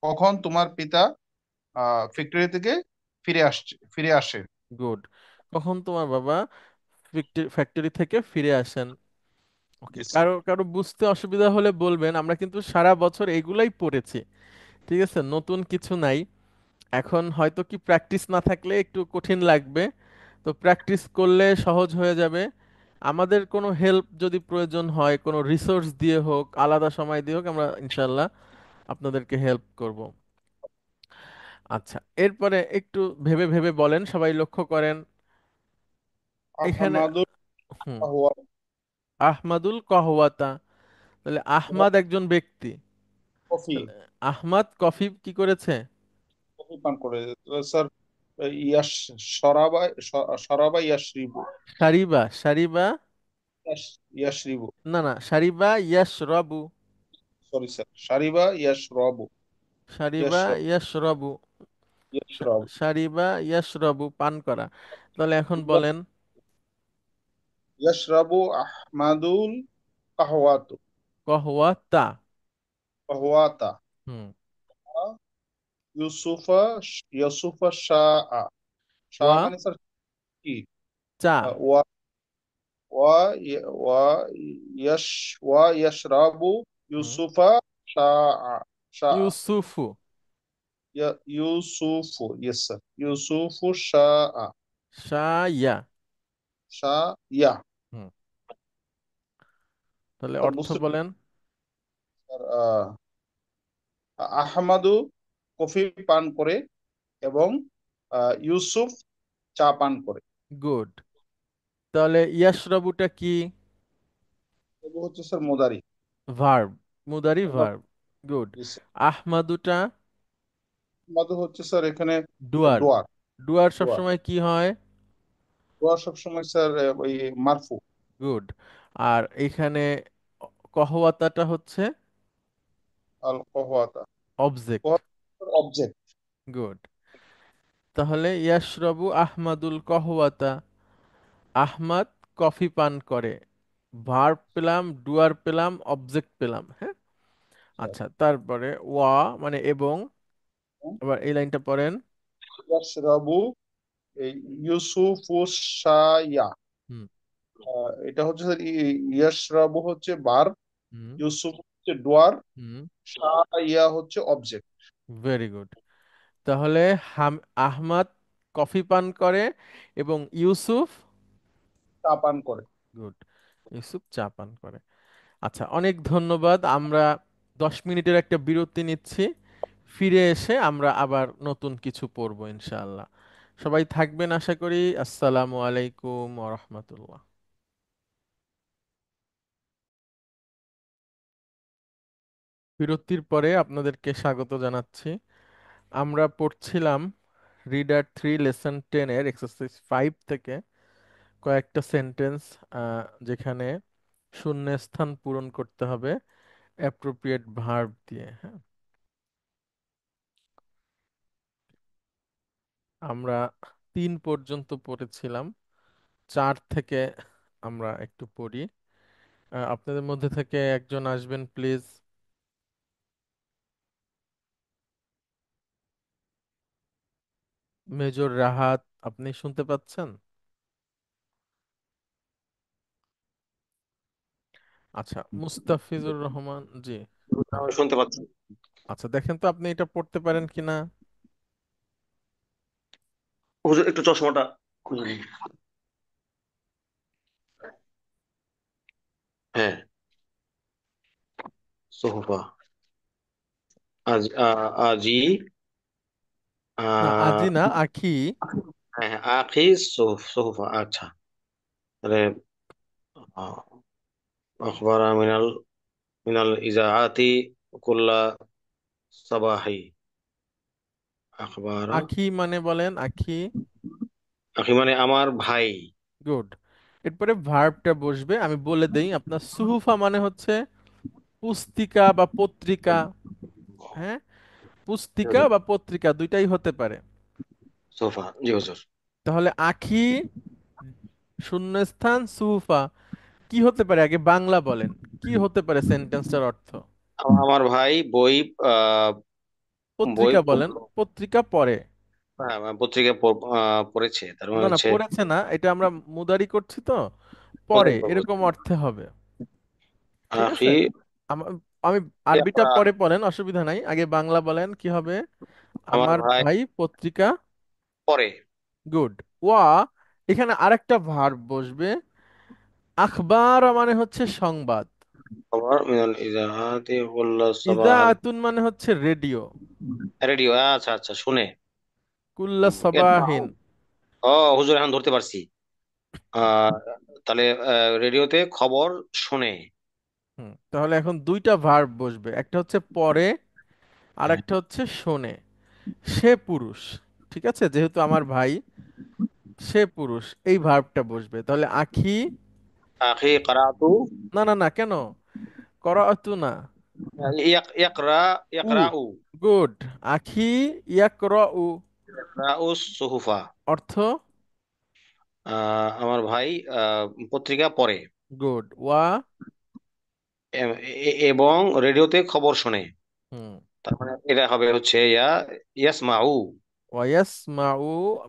কখন তোমার পিতা ফ্যাক্টরি থেকে ফিরে আসে। গুড। কখন তোমার বাবা ফ্যাক্টরি থেকে ফিরে আসেন। ওকে, জি স্যার। কারো কারো বুঝতে অসুবিধা হলে বলবেন, আমরা কিন্তু সারা বছর এগুলাই পড়েছি, ঠিক আছে, নতুন কিছু নাই। এখন হয়তো কি প্র্যাকটিস না থাকলে একটু কঠিন লাগবে, তো প্র্যাকটিস করলে সহজ হয়ে যাবে। আমাদের কোনো হেল্প যদি প্রয়োজন হয়, কোনো রিসোর্স দিয়ে হোক, আলাদা সময় দিয়ে হোক, আমরা ইনশাল্লাহ আপনাদেরকে হেল্প করব। আচ্ছা, এরপরে একটু ভেবে ভেবে বলেন, সবাই লক্ষ্য করেন এখানে। আহমাদুল হুম, আহওয়াল। আহমাদুল কহওয়াতা, তাহলে আহমাদ একজন ব্যক্তি, কফি তাহলে আহমাদ কফি কি করেছে? কফি পান করে। তো স্যার ইয়াস শরাবা শরাবা ইয়াশরিবু সারিবা সারিবা, ইয়াশরিবু না না, সারিবা ইয়াশরাবু, সরি স্যার শারিবা ইয়াশরাবু সারিবা ইয়াশরাবু ইয়াশরাবু, ইয়াশরাবু সারিবা ইয়াশরাবু পান করা। তাহলে এখন বলেন। ইয়াশরাবু আহমাদুল কাহওয়াতু কহওয়াতা। কাহওয়াতা হুম। ইউসুফা ইউসুফা শাআ শাআ ওয়া মানে স্যার কি চা। ওয়া ওয়া ওয়া ইয়াশ ওয়া ইয়াশরাবু হুম। ইউসুফা শাআ শাআ ইউসুফু। ইউসুফু ইয়েস স্যার ইউসুফু শাআ শায়া। শায়া হুম। তাহলে স্যার অর্থ বুঝতে বলেন। স্যার আহমাদু কফি পান করে এবং ইউসুফ চা পান করে। গুড। তাহলে ইয়াশরাবুটা কি? এগুলো হচ্ছে স্যার মোদারি ভার্ব, মুদারি ভার্ব। গুড। Yes, sir. আহমাদুটা আহমাদু হচ্ছে স্যার এখানে ডুয়ার। ডোয়ার ডুয়ার ডোয়ার সবসময় কি হয়? ডোয়ার সবসময় স্যার ওই মারফু গুড। আর এখানে কহওয়াতাটা হচ্ছে আল কহওয়াতা অবজেক্ট। অবজেক্ট। গুড। তাহলে ইয়াশরাবু আহমাদুল কহওয়াতা, আহমাদ কফি পান করে। ভার্ব পেলাম, ডুয়ার পেলাম, অবজেক্ট পেলাম, হ্যাঁ। আচ্ছা, তারপরে ওয়া মানে এবং, আবার এই লাইনটা পড়েন। ইয়াশরাবু এই ইউসুফু শায়া হুম। এটা হচ্ছে স্যার ইয়াশরাবু হচ্ছে বার, হুম। ইউসুফ হচ্ছে ডোয়ার, হুম। শায়া হচ্ছে অবজেক্ট। Very good. তাহলে আহমাদ কফি পান করে এবং ইউসুফ, চা পান করে। গুড, ইউসুফ চা পান করে। আচ্ছা, অনেক ধন্যবাদ। আমরা 10 মিনিটের একটা বিরতি নিচ্ছি। ফিরে এসে আমরা আবার নতুন কিছু পড়বো ইনশাআল্লাহ। সবাই থাকবেন আশা করি। আসসালামু আলাইকুম ওয়া রাহমাতুল্লাহ। বিরতির পরে আপনাদেরকে স্বাগত জানাচ্ছি। আমরা পড়ছিলাম রিডার 3 লেসন 10 এর এক্সারসাইজ 5 থেকে কয়েকটা সেন্টেন্স, যেখানে শূন্যস্থান পূরণ করতে হবে অ্যাপ্রোপ্রিয়েট ভার্ব দিয়ে, হ্যাঁ। আমরা 3 পর্যন্ত পড়েছিলাম। 4 থেকে আমরা একটু পড়ি। আপনাদের মধ্যে থেকে একজন আসবেন প্লিজ। মেজর রাহাত, আপনি শুনতে পাচ্ছেন? আচ্ছা, মুস্তাফিজুর রহমান জি। হ্যাঁ। আমি শুনতে পাচ্ছি। আচ্ছা, দেখেন তো আপনি এটা পড়তে পারেন কিনা। হুজুর একটু চশমাটা খুলে নিন। হ্যাঁ, সোহফা আজি না, আজি আহ না, আখি। হ্যাঁ হ্যাঁ, আখি সোহফা আচ্ছা। তাহলে আখবারা মিনাল ইজাআতি কুল্লা সাবাহি আখবারা। আখি মানে বলেন, আখি। আখি মানে আমার ভাই। গুড। এরপরে ভার্বটা বসবে, আমি বলে দেই। আপনার সুহুফা মানে হচ্ছে পুস্তিকা বা পত্রিকা, হ্যাঁ। পুস্তিকা বা পত্রিকা দুইটাই হতে পারে। সোফা জি হুজুর। তাহলে আখি শূন্যস্থান সুহুফা কি হতে পারে, আগে বাংলা বলেন। কি হতে পারে সেন্টেন্সটার অর্থ? আমার ভাই বই বই পত্রিকা বলেন, পত্রিকা পড়ে। পত্রিকা পড়েছে, তার মানে না না, হচ্ছে পড়েছে না, এটা আমরা মুদারি করছি তো, পড়ে বুঝলেন তো, এরকম অর্থে হবে। ঠিক আছে। আখি আম- আমি আরবিটা পরে বলেন, অসুবিধা নাই, আগে বাংলা বলেন কি হবে। আমার আমার ভাই ভাই পত্রিকা। পড়ে। গুড। ওয়া, এখানে আরেকটা ভার্ব বসবে। আখবার মানে হচ্ছে সংবাদ। খবর মিনাল ইজাহাতি কুল্লা সাবাহ। ইজাআতুন মানে হচ্ছে রেডিও। রেডিও আচ্ছা আচ্ছা শুনে। কুল্লা সাবাহিন। ও হুজুর এখন ধরতে পারছি। আহ তাহলে রেডিওতে খবর শুনে। তাহলে এখন দুইটা ভার্ব বসবে, একটা হচ্ছে পরে আর হ্যাঁ। একটা হচ্ছে শোনে। সে পুরুষ, ঠিক আছে, যেহেতু আমার ভাই সে পুরুষ, এই ভার্বটা বসবে। তাহলে আখি, আখি কারাতু, না না না, কেন করাতু না, ইয়াকরা, উ, ইয়াকরাউ, গুড। আখি ইয়াকরাউ, ইয়াকরাউ সুহুফা। অর্থ আমার ভাই পত্রিকা পড়ে, গুড। ওয়া, এবং রেডিওতে খবর শোনে। হুম, তার মানে এটা হবে হচ্ছে ইয়াসমাউ। ওয়াসমাউ,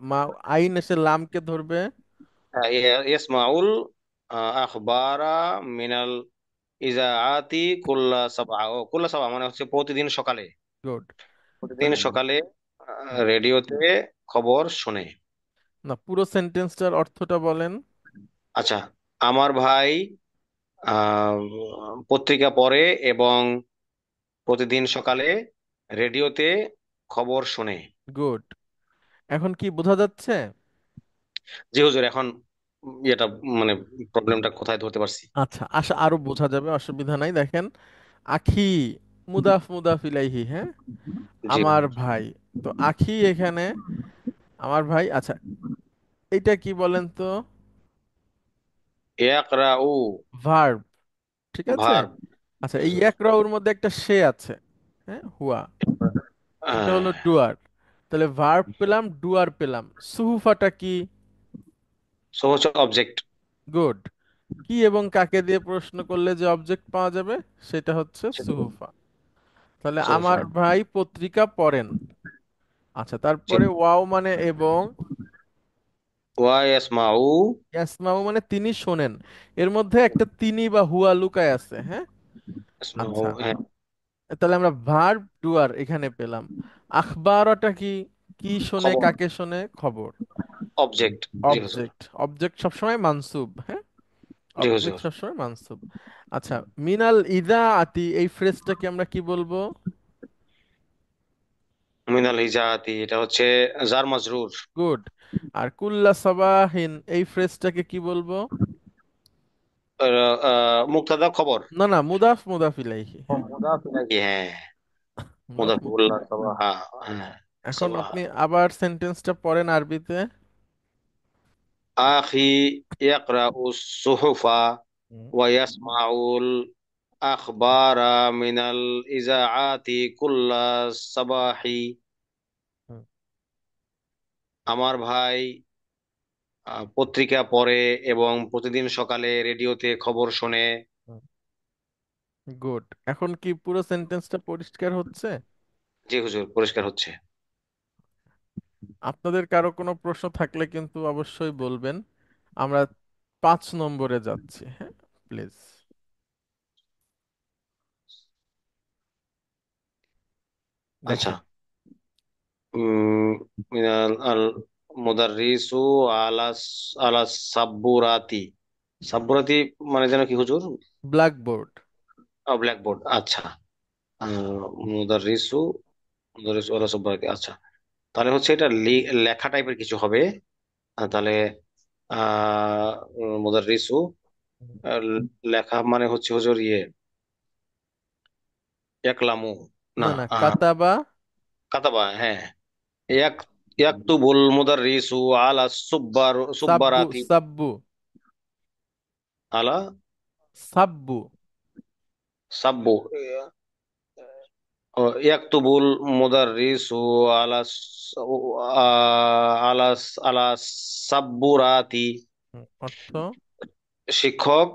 মা, আইন এসে লামকে ধরবে। ইয়াসমাউল আখবারা মিনাল ইজাআতি কুল্লা সাবআ। ও কুল্লা সাবআ মানে হচ্ছে প্রতিদিন সকালে, গুড। প্রতিদিন তাহলে সকালে হুম, রেডিওতে খবর শোনে। না, পুরো সেন্টেন্সটার অর্থটা বলেন। আচ্ছা, আমার ভাই পত্রিকা পড়ে এবং প্রতিদিন সকালে রেডিওতে খবর শোনে। গুড। এখন কি বোঝা যাচ্ছে? জি হুজুর, এখন এটা মানে প্রবলেমটা কোথায় ধরতে পারছি। আচ্ছা, আশা আরো বোঝা যাবে, অসুবিধা নাই। দেখেন, আখি, মুদাফ মুদাফ ইলাইহি, হ্যাঁ, জি আমার ভাই। ভাই। তো আখি এখানে আমার ভাই। আচ্ছা, এইটা কি বলেন তো? ইয়াকরাউ, ভার্ব, ঠিক আছে। ভার্ব। আচ্ছা, এই ইয়াকরাউর মধ্যে একটা সে আছে, হ্যাঁ, হুয়া, এটা হলো ডুয়ার। তাহলে ভার্ব পেলাম, ডুয়ার পেলাম, সুহুফাটা কি? সো হচ্ছে অবজেক্ট। গুড। কি এবং কাকে দিয়ে প্রশ্ন করলে যে অবজেক্ট পাওয়া যাবে, সেটা হচ্ছে সুহুফা। তাহলে সোফা। আমার ভাই পত্রিকা পড়েন। আচ্ছা, জি। তারপরে ওয়াও মানে এবং, ওয়া ইয়াসমাউ, ইয়াসমাউ মানে তিনি শোনেন। এর মধ্যে একটা তিনি বা হুয়া লুকায় আছে, হ্যাঁ। ইয়াসমাউ, আচ্ছা, হ্যাঁ। তাহলে আমরা ভার্ব ডুয়ার এখানে পেলাম। আখবারটা কি? কি শোনে, খবর, কাকে শোনে? খবর। অবজেক্ট। জি হুজুর। অবজেক্ট, অবজেক্ট সবসময় মানসুব, হ্যাঁ, জি অবজেক্ট হুজুর। সবসময় মানসুব। আচ্ছা, মিনাল ইদা আতি, এই ফ্রেজটাকে আমরা কি বলবো? মিনাল হিজাতি, এটা হচ্ছে জার মাজরুর। গুড। আর কুল্লা সাবাহিন, এই ফ্রেজটাকে কি বলবো? মুক্তাদা, খবর। না না, মুদাফ মুদাফ ইলাইহি, ও, হ্যাঁ, মুদাফ ইলাইহি, হ্যাঁ। মুদাফ মুদাফ মুদাফ। উল্লাহ সাবাহা, হ্যাঁ। এখন সাবাহা। আপনি আবার সেন্টেন্সটা পড়েন আরবিতে। আখি ইয়াকরাউ সুহুফা হুম, ওয়া ইয়াসমাউল আখবারা মিনাল ইজাআতি কুল্লা সাবাহি। হুম, আমার ভাই পত্রিকা পড়ে এবং প্রতিদিন সকালে রেডিওতে খবর শোনে। হুম। গুড। এখন কি পুরো সেন্টেন্সটা পরিষ্কার হচ্ছে? জি হুজুর, পরিষ্কার হচ্ছে। আপনাদের কারো কোনো প্রশ্ন থাকলে কিন্তু অবশ্যই বলবেন। আমরা 5 নম্বরে যাচ্ছি, হ্যাঁ, প্লিজ আচ্ছা। দেখেন। উম, মিনাল আল মুদাররিসু আলা আলা সাব্বুরাতি। সাব্বুরাতি মানে যেন কি হুজুর? ব্ল্যাকবোর্ড। ব্ল্যাকবোর্ড, আচ্ছা। মুদাররিসু, মুদাররিসু আলা সাব্বুরাতি, আচ্ছা। তাহলে হচ্ছে এটা লেখা টাইপের কিছু হবে। তাহলে আহ মুদাররিসু, আহ, লেখা মানে হচ্ছে হুজুর ইয়াকলামু, না। না না, কাতাবা, কাতাবা, হ্যাঁ। ইয়াক ইয়াকতুবুল মুদাররিসু আলা সাব্বু সুব্বারাতি, সাব্বু আলা সাব্বু। সাব্বু। ইয়াকতুবুল মুদাররিসু আলা আলা আলা সাব্বুরাতি। অর্থ শিক্ষক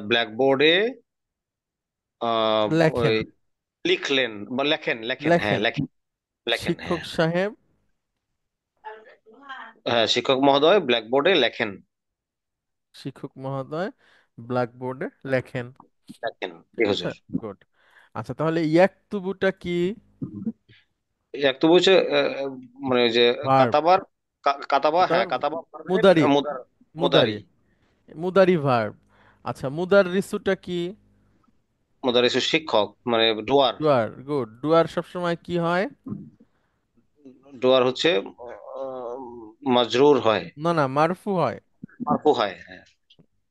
ব্ল্যাকবোর্ডে লেখেন, ওই লিখলেন বা লেখেন, লেখেন, হ্যাঁ লেখেন। লেখেন, লেখেন, শিক্ষক হ্যাঁ। সাহেব, হ্যাঁ, শিক্ষক মহোদয় ব্ল্যাকবোর্ডে লেখেন, শিক্ষক মহোদয় ব্ল্যাকবোর্ডে লেখেন, লেখেন। জি ঠিক আছে। হুজুর। গুড। আচ্ছা, তাহলে ইয়াকতুবুটা কি? ইয়াকতুবু হচ্ছে মানে ওই যে ভার্ব। কাতাবার, কাতাবা, ওটা হ্যাঁ, কাতাবা ভার্বের মুদারি, মুদার, মুদারি, মুদারি। মুদারি ভার্ব। আচ্ছা, মুদার রিসুটা কি? মুদারিসু শিক্ষক মানে ডুয়ার। ডুয়ার। গুড। ডুয়ার সবসময় কি হয়? ডুয়ার হচ্ছে মাজরুর হয়, না না, মারফু হয়। মারফু হয়, হ্যাঁ।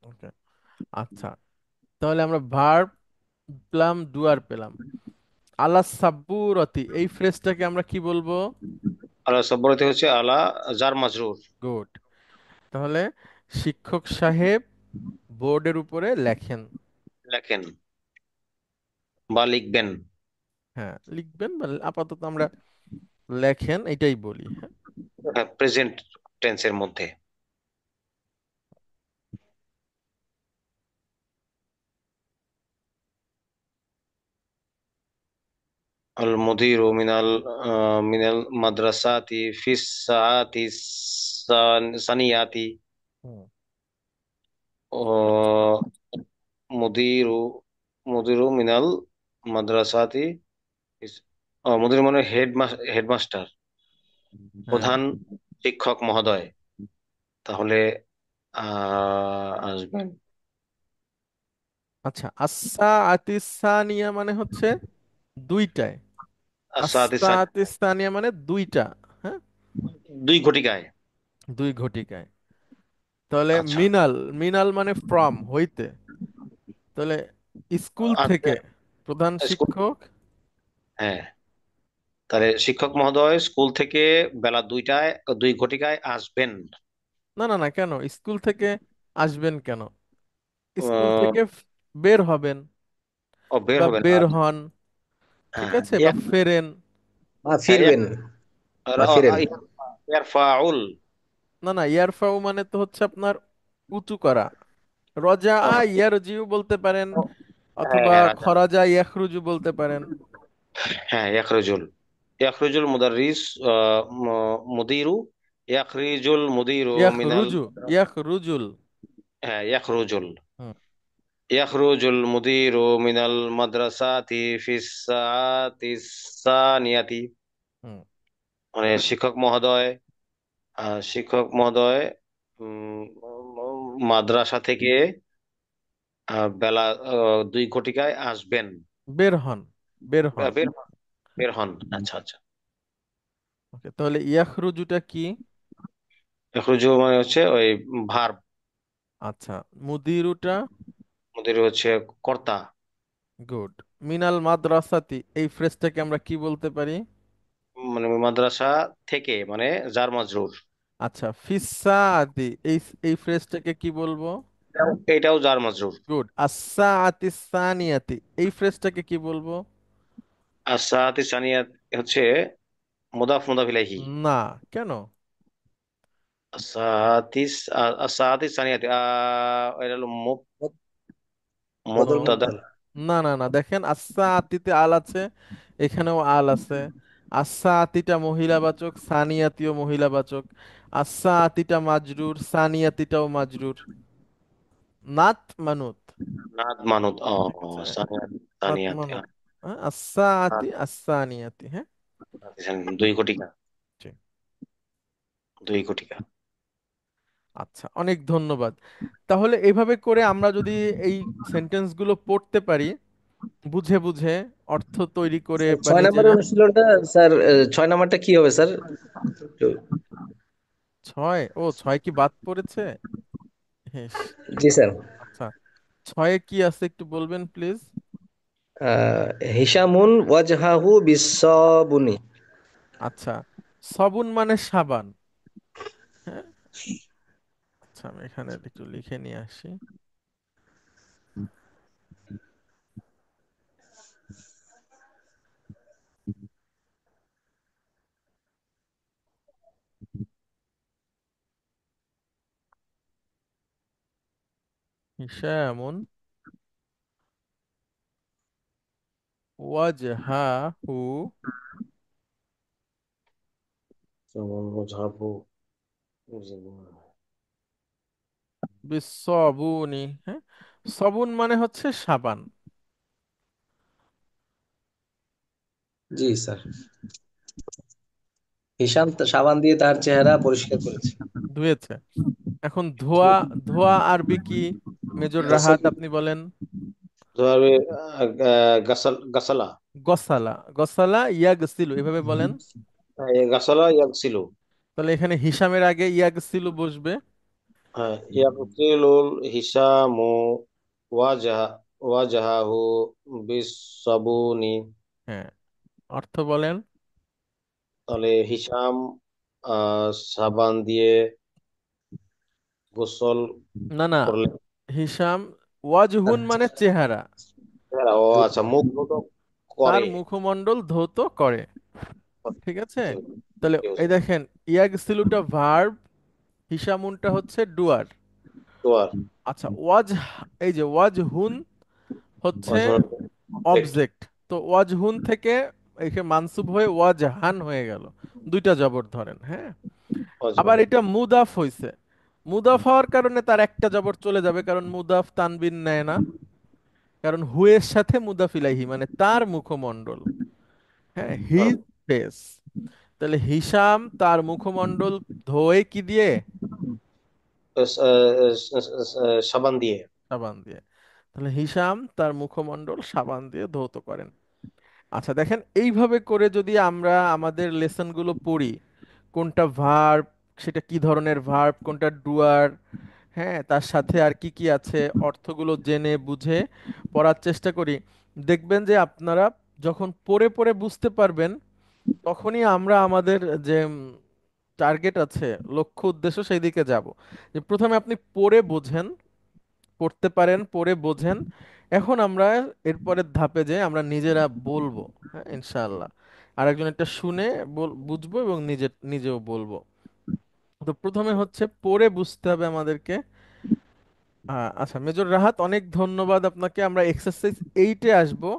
ওকে। আচ্ছা, তাহলে আমরা ভার্ব পেলাম, ডুয়ার পেলাম। আলা সাব্বুরতি এই ফ্রেজটাকে আমরা কি বলবো? আলা সব্বরতি হচ্ছে আলা জার মাজরুর। গুড। তাহলে শিক্ষক সাহেব বোর্ডের উপরে লেখেন। লেখেন বা লিখবেন। হ্যাঁ, লিখবেন বা আপাতত আমরা লেখেন এটাই বলি। হ্যাঁ, প্রেজেন্ট টেন্সের মধ্যে। আল মুদিরু মিনাল মাদ্রাসাতি ফিস সাআতি সানিয়াতি। হুম, ও মুদিরু মুদিরু মিনাল মাদ্রাসাতি মুদির মানে হেডমাস্টার, হ্যাঁ। প্রধান শিক্ষক মহোদয়। তাহলে আসবেন। আচ্ছা, আসা আতিসানিয়া মানে হচ্ছে দুইটায়। আসাতি আসা আতিসানিয়া মানে দুইটা। হ্যাঁ, দুই ঘটিকায়। দুই ঘটিকায়। তাহলে আচ্ছা। মিনাল, মিনাল মানে ফ্রম, হইতে। তাহলে স্কুল আচ্ছা, থেকে প্রধান স্কুল। শিক্ষক। হ্যাঁ, তাহলে শিক্ষক মহোদয় স্কুল থেকে বেলা 2টায় 2 ঘটিকায় আসবেন। না না না, কেন স্কুল থেকে আসবেন কেন? স্কুল আহ, থেকে বের হবেন ও বের বা হবেন। বের হন, ঠিক হ্যাঁ, আছে, বা ফেরেন। হ্যাঁ, ফিরবেন বা ফিরেন। ইয়ারফাউল। না না, ইয়ারফাউ মানে তো হচ্ছে আপনার উঁচু করা। রজা ও, ইয়ারজিউ বলতে পারেন, হ্যাঁ অথবা হ্যাঁ, রাজা। খরাজা ইয়াখরুজু বলতে পারেন। হ্যাঁ, ইয়াখরুজুল মুদাররিস মুদিরু ইয়াখরিজুল মুদিরু মিনাল। ইয়াখরুজু, ইয়াখরুজুল। হ্যাঁ, ইয়াখরুজুল হুম, ইয়াখরুজুল মুদিরু মিনাল মাদ্রাসাতি ফিস সাআতি সানিয়াতি। হুম। মানে শিক্ষক মহোদয় উম, মাদ্রাসা থেকে বেলা 2 ঘটিকায় আসবেন। বের হন, বের হন। বের বের হন। আচ্ছা আচ্ছা। ওকে, তাহলে ইয়াখরুজুটা কি? ইয়াখরুজু মানে হচ্ছে ওই ভার্ব। আচ্ছা, মুদিরুটা? মুদির হচ্ছে কর্তা। গুড। মিনাল মাদ্রাসাতি এই ফ্রেজটাকে আমরা কি বলতে পারি? মানে মাদ্রাসা থেকে মানে জার মাজরুর। আচ্ছা, ফিসাদি এই এই ফ্রেজটাকে কি বলবো? এটাও জার মাজরুর। গুড। আসসাআতি সানিয়াতি এই ফ্রেজটাকে কি বলবো? আর সাআতি সানিয়াত হচ্ছে মুদাফ মুদাফ ইলাইহি। না, কেন? সাআতিস সাআতিস সানিয়াত এটা হলো বদল মুবতাদা। মুবদল। না না না, দেখেন আচ্ছা আতিতে আল আছে, এখানেও আল আছে। আচ্ছা আতিটা মহিলাবাচক, সানিয়াতিও মহিলাবাচক। আচ্ছা আতিটা মাজরুর, সানিয়াতিটাও মাজরুর। নাত মানুত। নাদ মানুদ। ও ঠিক ও, আছে, সানিয়াত নাত সানিয়াত। মানুত। হ্যাঁ, আচ্ছা আতি আসানিয়াতি। হ্যাঁ, 2 ঘটিকা। জি। 2 ঘটিকা। আচ্ছা, অনেক ধন্যবাদ। তাহলে এইভাবে করে আমরা যদি এই সেন্টেন্সগুলো পড়তে পারি, বুঝে বুঝে অর্থ তৈরি করে স্যার বা 6 নম্বরের নিজেরা। অনুশীলনটা স্যার, 6 নম্বরটা কি হবে স্যার? একটু। ছয়? ও, ছয় কি বাদ পড়েছে? হেস। G sir. আচ্ছা, ছয়ে কি আছে একটু বলবেন প্লিজ? আহ, হিসামুন ওয়াজহাহু বিসসাবুনি। আচ্ছা, সাবুন মানে সাবান। হ্যাঁ, আচ্ছা, আমি এখানে একটু লিখে নিয়ে আসি। হিসামুন ওয়াজহাহু যেমন মুজাহাবু। বিসসাবুনি। হ্যাঁ, সাবুন মানে হচ্ছে সাবান। জি স্যার। হিসাম সাবান দিয়ে তার চেহারা পরিষ্কার করেছে। ধুয়েছে। এখন ধোয়া, ধোয়া আরবি কি? মেজর গোসল। রাহাত আপনি বলেন। ধরবে গাসালা। গসালা, গসালা ইয়াগসিলু এভাবে বলেন। গাসালা ইয়াগসিলু। তাহলে এখানে হিসামের আগে ইয়াগসিলু বসবে। হ্যাঁ, ইয়াগসিলুল হিসামু ওয়াজহা ওয়াজহাহু বিসাবুনি। হ্যাঁ, অর্থ বলেন। তাহলে হিসাম সাবান দিয়ে গোসল না না, করলে। হিসাম, ওয়াজহুন মানে চেহারা, ও আচ্ছা, মুখ ধৌত তার করে। মুখমণ্ডল ধৌত করে। ঠিক আছে, ঠিক তাহলে ঠিক এই আছে। দেখেন, ইয়াগসিলুটা ভার্ব, হিসামুনটা হচ্ছে ডুয়ার। তো আর আচ্ছা, এই যে ওয়াজহুন হচ্ছে অবজেক্ট। অবজেক্ট। তো ওয়াজহুন থেকে এখানে মানসুব হয়ে ওয়াজহান হয়ে গেল, দুইটা জবর ধরেন। হ্যাঁ, আবার এটা মুদাফ হইছে, মুদাফ হওয়ার কারণে তার একটা জবর চলে যাবে, কারণ মুদাফ তানবিন নেয় না, কারণ হুয়ের সাথে মুদাফ ইলাইহি মানে তার মুখমণ্ডল। হ্যাঁ, হিজ ফেস। তাহলে হিসাম তার মুখমণ্ডল ধোয় কি দিয়ে? সাবান দিয়ে। সাবান দিয়ে। তাহলে হিসাম তার মুখমণ্ডল সাবান দিয়ে ধৌত করেন। আচ্ছা দেখেন, এইভাবে করে যদি আমরা আমাদের লেসনগুলো পড়ি, কোনটা ভার্ব, সেটা কি ধরনের ভার্ব, কোনটা ডুয়ার, হ্যাঁ, তার সাথে আর কি কি আছে, অর্থগুলো জেনে বুঝে পড়ার চেষ্টা করি, দেখবেন যে আপনারা যখন পড়ে পড়ে বুঝতে পারবেন, তখনই আমরা আমাদের যে টার্গেট আছে, লক্ষ্য উদ্দেশ্য, সেই দিকে যাব। যে প্রথমে আপনি পড়ে বোঝেন, পড়তে পারেন, পড়ে বোঝেন, এখন আমরা এরপরের ধাপে যে আমরা নিজেরা বলবো, হ্যাঁ ইনশাআল্লাহ, আরেকজন একটা শুনে বুঝবো এবং নিজেও বলবো। তো প্রথমে হচ্ছে পড়ে বুঝতে হবে আমাদেরকে। আচ্ছা মেজর রাহাত, অনেক ধন্যবাদ আপনাকে। আমরা এক্সারসাইজ 8-এ আসবো।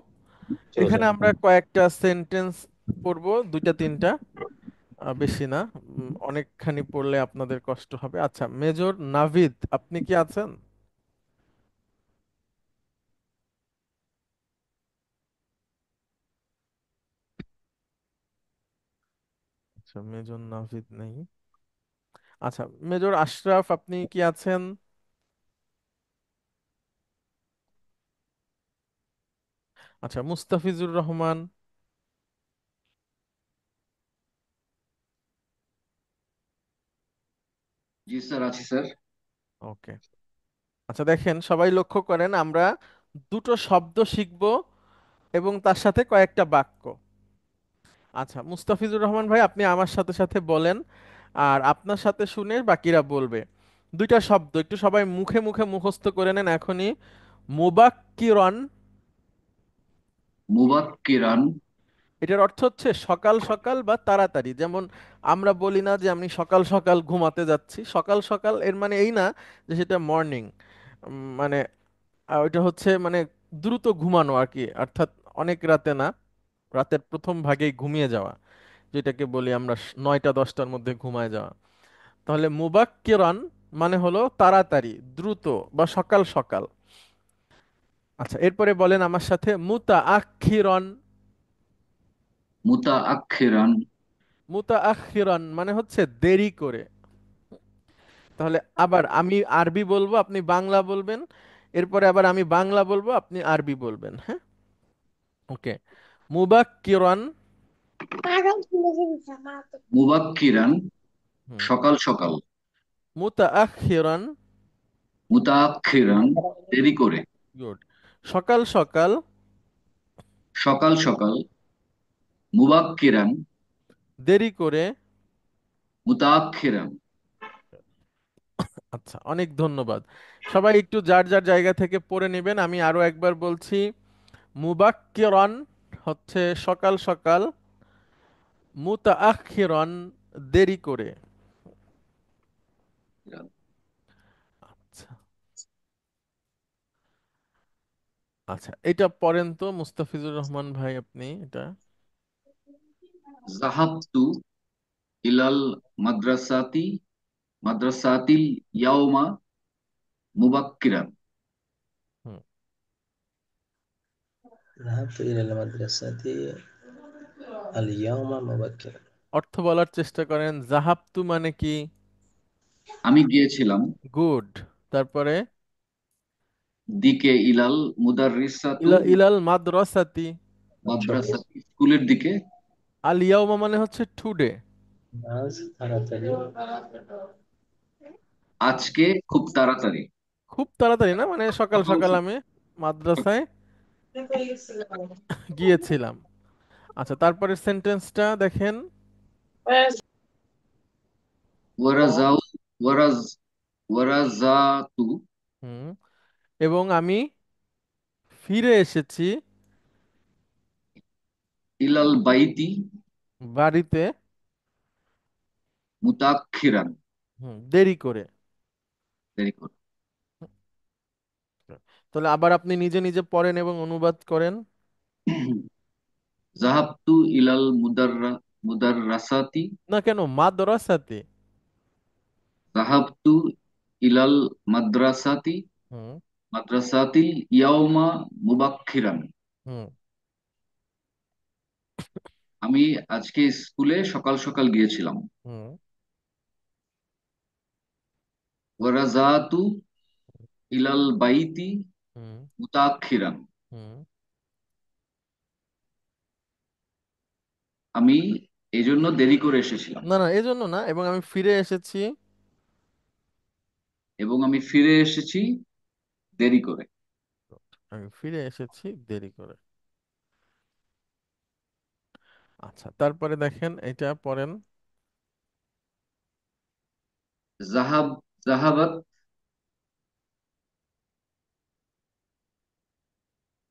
ঠিক আছে। এখানে আমরা কয়েকটা সেন্টেন্স পড়বো, দুইটা তিনটা, বেশি না। অনেকখানি পড়লে আপনাদের কষ্ট হবে। আচ্ছা মেজর নাভিদ, আপনি কি আছেন? আচ্ছা, মেজর নাভিদ নেই। আচ্ছা মেজর আশরাফ, আপনি কি আছেন? আচ্ছা, মুস্তাফিজুর রহমান। জি স্যার, আছি স্যার। ওকে। আচ্ছা দেখেন, সবাই লক্ষ্য করেন, আমরা দুটো শব্দ শিখব এবং তার সাথে কয়েকটা বাক্য। আচ্ছা মুস্তাফিজুর রহমান ভাই, আপনি আমার সাথে সাথে বলেন, আর আপনার সাথে শুনে বাকিরা বলবে। দুইটা শব্দ একটু সবাই মুখে মুখে মুখস্থ করে নেন এখনই। মুবাক্কিরন, মুবাক্কিরান। এটার অর্থ হচ্ছে সকাল সকাল বা তাড়াতাড়ি। যেমন আমরা বলি না যে আমি সকাল সকাল ঘুমাতে যাচ্ছি, সকাল সকাল এর মানে এই না যে সেটা মর্নিং, মানে ওইটা হচ্ছে মানে দ্রুত ঘুমানো আর কি, অর্থাৎ অনেক রাতে না, রাতের প্রথম ভাগেই ঘুমিয়ে যাওয়া, যেটাকে বলি আমরা 9টা 10টার মধ্যে ঘুমায় যাওয়া। তাহলে মুবাক্কিরান মানে হলো তাড়াতাড়ি, দ্রুত বা সকাল সকাল। আচ্ছা এরপরে বলেন আমার সাথে, মুতাআখিরন। মুতাআখিরান। মুতাআখিরন মানে হচ্ছে দেরি করে। তাহলে আবার আমি আরবি বলবো, আপনি বাংলা বলবেন, এরপরে আবার আমি বাংলা বলবো, আপনি আরবি বলবেন। হ্যাঁ, ওকে। মুবাক্কিরান। মুবাক্কিরান, হুম। সকাল সকাল। মুতাআখিরান। মুতাআখিরান, দেরি করে। গুড। সকাল সকাল। সকাল সকাল। মুবাক্কিরান, দেরি করে। মুতাআখিরান। আচ্ছা, অনেক ধন্যবাদ। সবাই একটু যার যার জায়গা থেকে পড়ে নেবেন, আমি আরো একবার বলছি। মুবাক্কিরান হচ্ছে সকাল সকাল, মুতাআখিরান দেরি করে। আচ্ছা, আচ্ছা এটা পড়েন তো মুস্তাফিজুর রহমান ভাই, আপনি এটা। যাহাবতু ইলাল মাদ্রাসাতি, মাদ্রাসাতিল ইয়াউমা মুবাক্কিরান। হুম। ذهبت إلى المدرسة اليوم مبكرا। অর্থ বলার চেষ্টা করেন। জাহাবতু মানে কি? আমি গিয়েছিলাম। গুড। তারপরে দিকে, ইলাল মুদাররিসাতু, ইলাল মাদ্রাসাতি। মাদ্রাসাতি স্কুলের দিকে। আল ইয়াউমা মানে হচ্ছে টুডে। আজ তাড়াতাড়ি। আজকে খুব তাড়াতাড়ি। খুব তাড়াতাড়ি না, মানে সকাল সকাল সকাল সকাল। আমি মাদ্রাসায় গিয়েছিলাম। আচ্ছা, তারপরের সেন্টেন্সটা দেখেন। ওয়ারাজাউ ওয়ারাজ ওয়ারাজাতু হুম, এবং আমি ফিরে এসেছি ইলাল বাইতি বাড়িতে মুতাক্ষিরান, দেরি করে। দেরি করে। তাহলে আবার আপনি নিজে নিজে পড়েন এবং অনুবাদ করেন। জাহাবতু ইলাল মুদাররাসাতি না, কেন মাদ্রাসাতে? জাহাবতু ইলাল মাদ্রাসাতি হুম মাদ্রাসাতিল ইয়াউমা মুবাক্কিরান। হুম আমি আজকে স্কুলে সকাল সকাল গিয়েছিলাম। হুম ওয়ারাজাতু ইলাল বাইতি হুম মুতাক্ষিরান। হুম আমি এজন্য দেরি করে এসেছিলাম। না না, এজন্য না, এবং আমি ফিরে এসেছি। এবং আমি ফিরে এসেছি দেরি করে। আমি ফিরে এসেছি দেরি করে। আচ্ছা, তারপরে দেখেন, এটা পড়েন। জাহাব জাহাবাত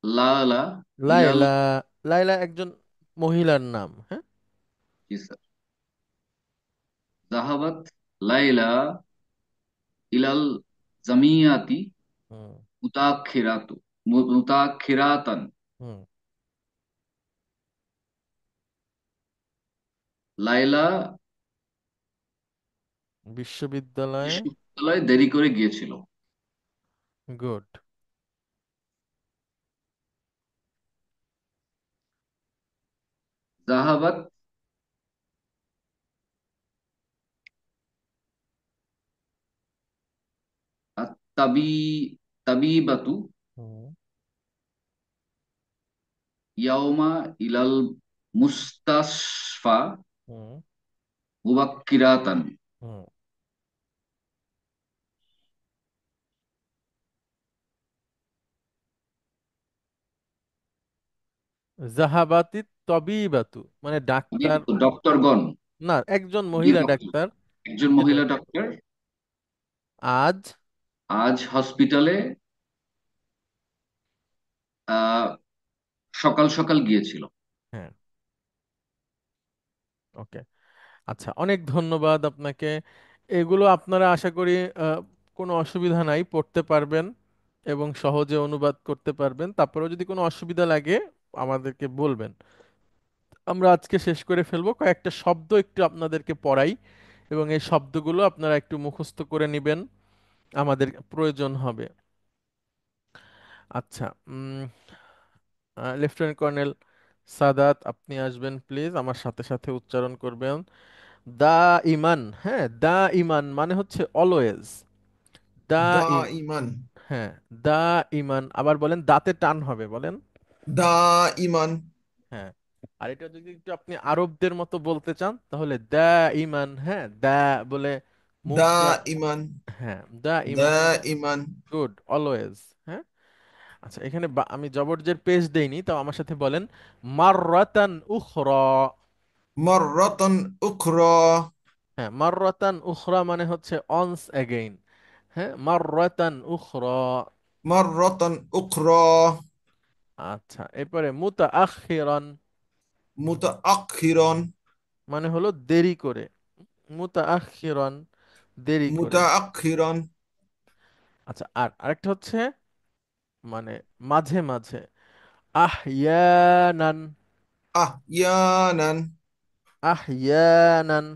লালা ইলাল। লাইলা। লাইলা একজন মহিলার নাম, হ্যাঁ। জি স্যার। জাহাবাত লাইলা ইলাল জামিয়াতি হুম মুতাখিরাতু মুতাখিরাতান। হুম লাইলা বিশ্ববিদ্যালয়ে। বিশ্ববিদ্যালয়ে দেরি করে গিয়েছিল। গুড। জাহাবাত তাবি তাবিবাতু হুম ইয়াউমা ইলাল মুস্তাশফা হুম মুবাক্কিরাতান। হুম জাহাবাতি তবিবাতু মানে ডাক্তার। ডক্টরগণ। না, একজন জি মহিলা ডক্টর। ডাক্তার। একজন জি মহিলা ডক্টর। ডক্টর আজ। আজ হসপিটালে আহ সকাল সকাল গিয়েছিল। হ্যাঁ, ওকে। আচ্ছা, অনেক ধন্যবাদ আপনাকে। এগুলো আপনারা আশা করি আহ, কোনো অসুবিধা নাই, পড়তে পারবেন এবং সহজে অনুবাদ করতে পারবেন। তারপরেও যদি কোনো অসুবিধা লাগে আমাদেরকে বলবেন। আমরা আজকে শেষ করে ফেলবো, কয়েকটা শব্দ একটু আপনাদেরকে পড়াই এবং এই শব্দগুলো আপনারা একটু মুখস্থ করে নেবেন, আমাদের প্রয়োজন হবে। আচ্ছা, লেফটেন্যান্ট কর্নেল সাদাত, আপনি আসবেন প্লিজ, আমার সাথে সাথে উচ্চারণ করবেন। দা ইমান। হ্যাঁ, দা ইমান মানে হচ্ছে অলওয়েজ। দা দা ইম ইমান। হ্যাঁ, দা ইমান। আবার বলেন, দাঁতে টান হবে, বলেন। দা ইমান। হ্যাঁ, আর এটা যদি একটু আপনি আরবদের মতো বলতে চান তাহলে দা ইমান। হ্যাঁ, দা বলে দা মুখটা। ইমান। হ্যাঁ, দা দা ইমান। ইমান। Good, always. হ্যাঁ। আচ্ছা, এখানে আমি জবরজের পেশ দেইনি, তাও আমার সাথে বলেন, মাররাতান উখরা। মাররাতান উখরা। হ্যাঁ, মাররাতান উখরা মানে হচ্ছে অনস এগেইন। হ্যাঁ, মাররাতান উখরা। মাররাতান উখরা। আচ্ছা, এরপরে মুতাআখিরান মুতাআখিরান। মানে হলো দেরি করে। মুতাআখিরান, দেরি করে। মুতাআখিরান। আচ্ছা, আর আরেকটা হচ্ছে মানে মাঝে মাঝে, আহইয়ানান। আহইয়ানান। আহইয়ানান।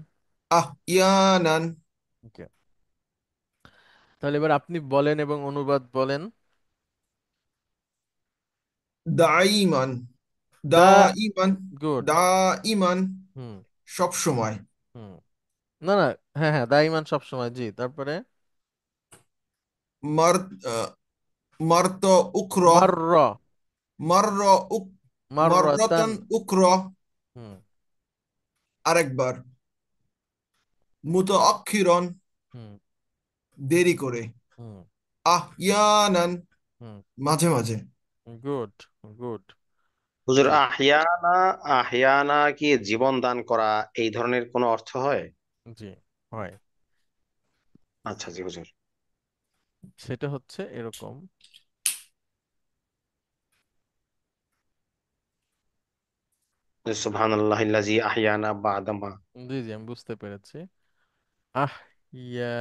আহইয়ানান। ওকে, তাহলে এবার আপনি বলেন এবং অনুবাদ বলেন। দাইমান। দা দাইমান। গুড। দাইমান। হুম সব সময়। হুম না না, হ্যাঁ হ্যাঁ, দাইমান সব সময়, জি। তারপরে মার আহ, মারত উখরা। মারর। মারর উক মাররাতান। মাররাতান উখরা। হুম আরেকবার। মুতাআখিরান। হুম দেরি করে। হুম আহইয়ানান। হুম, মাঝে মাঝে। Good, good. হুজুর, জি, আহিয়ানা, আহিয়ানা কি জীবন দান করা এই ধরনের কোনো অর্থ হয়? জি, হয়। আচ্ছা জি হুজুর। সেটা হচ্ছে এরকম। সুবহানাল্লাহিল্লাযী আহিয়ানা বাদামা। জি, জি, আমি বুঝতে পেরেছি। আহ, ইয়া,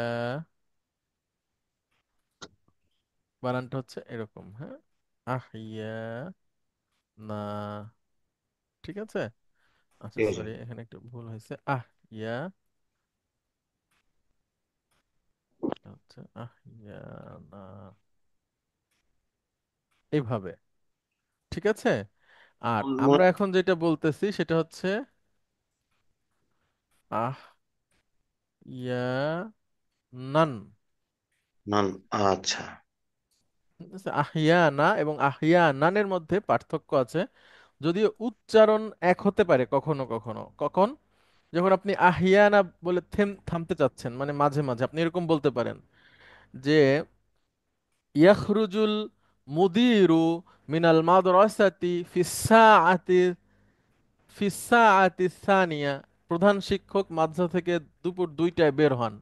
বানানটা হচ্ছে এরকম, হ্যাঁ। আহ, ইয়া, না, ঠিক আছে। আচ্ছা, জি হুজুর। সরি, এখানে একটু ভুল হয়েছে। আহ, ইয়া, এটা হচ্ছে আহ, ইয়া, না, এইভাবে, ঠিক আছে। আর আমরা এখন যেটা বলতেছি সেটা হচ্ছে আহ, ইয়া, নান। নান। আচ্ছা। ঠিক আছে? আহিয়ানা এবং আহিয়ানানের মধ্যে পার্থক্য আছে, যদিও উচ্চারণ এক হতে পারে কখনো কখনো। কখন? যখন আপনি আহিয়ানা বলে থামতে চাচ্ছেন, মানে মাঝে মাঝে আপনি এরকম বলতে পারেন যে ইয়াখরুজুল মুদিরু মিনাল মাদ্রাসাতি ফিস সাআতি সানিয়া, প্রধান শিক্ষক মাদ্রাসা থেকে দুপুর 2টায় বের হন।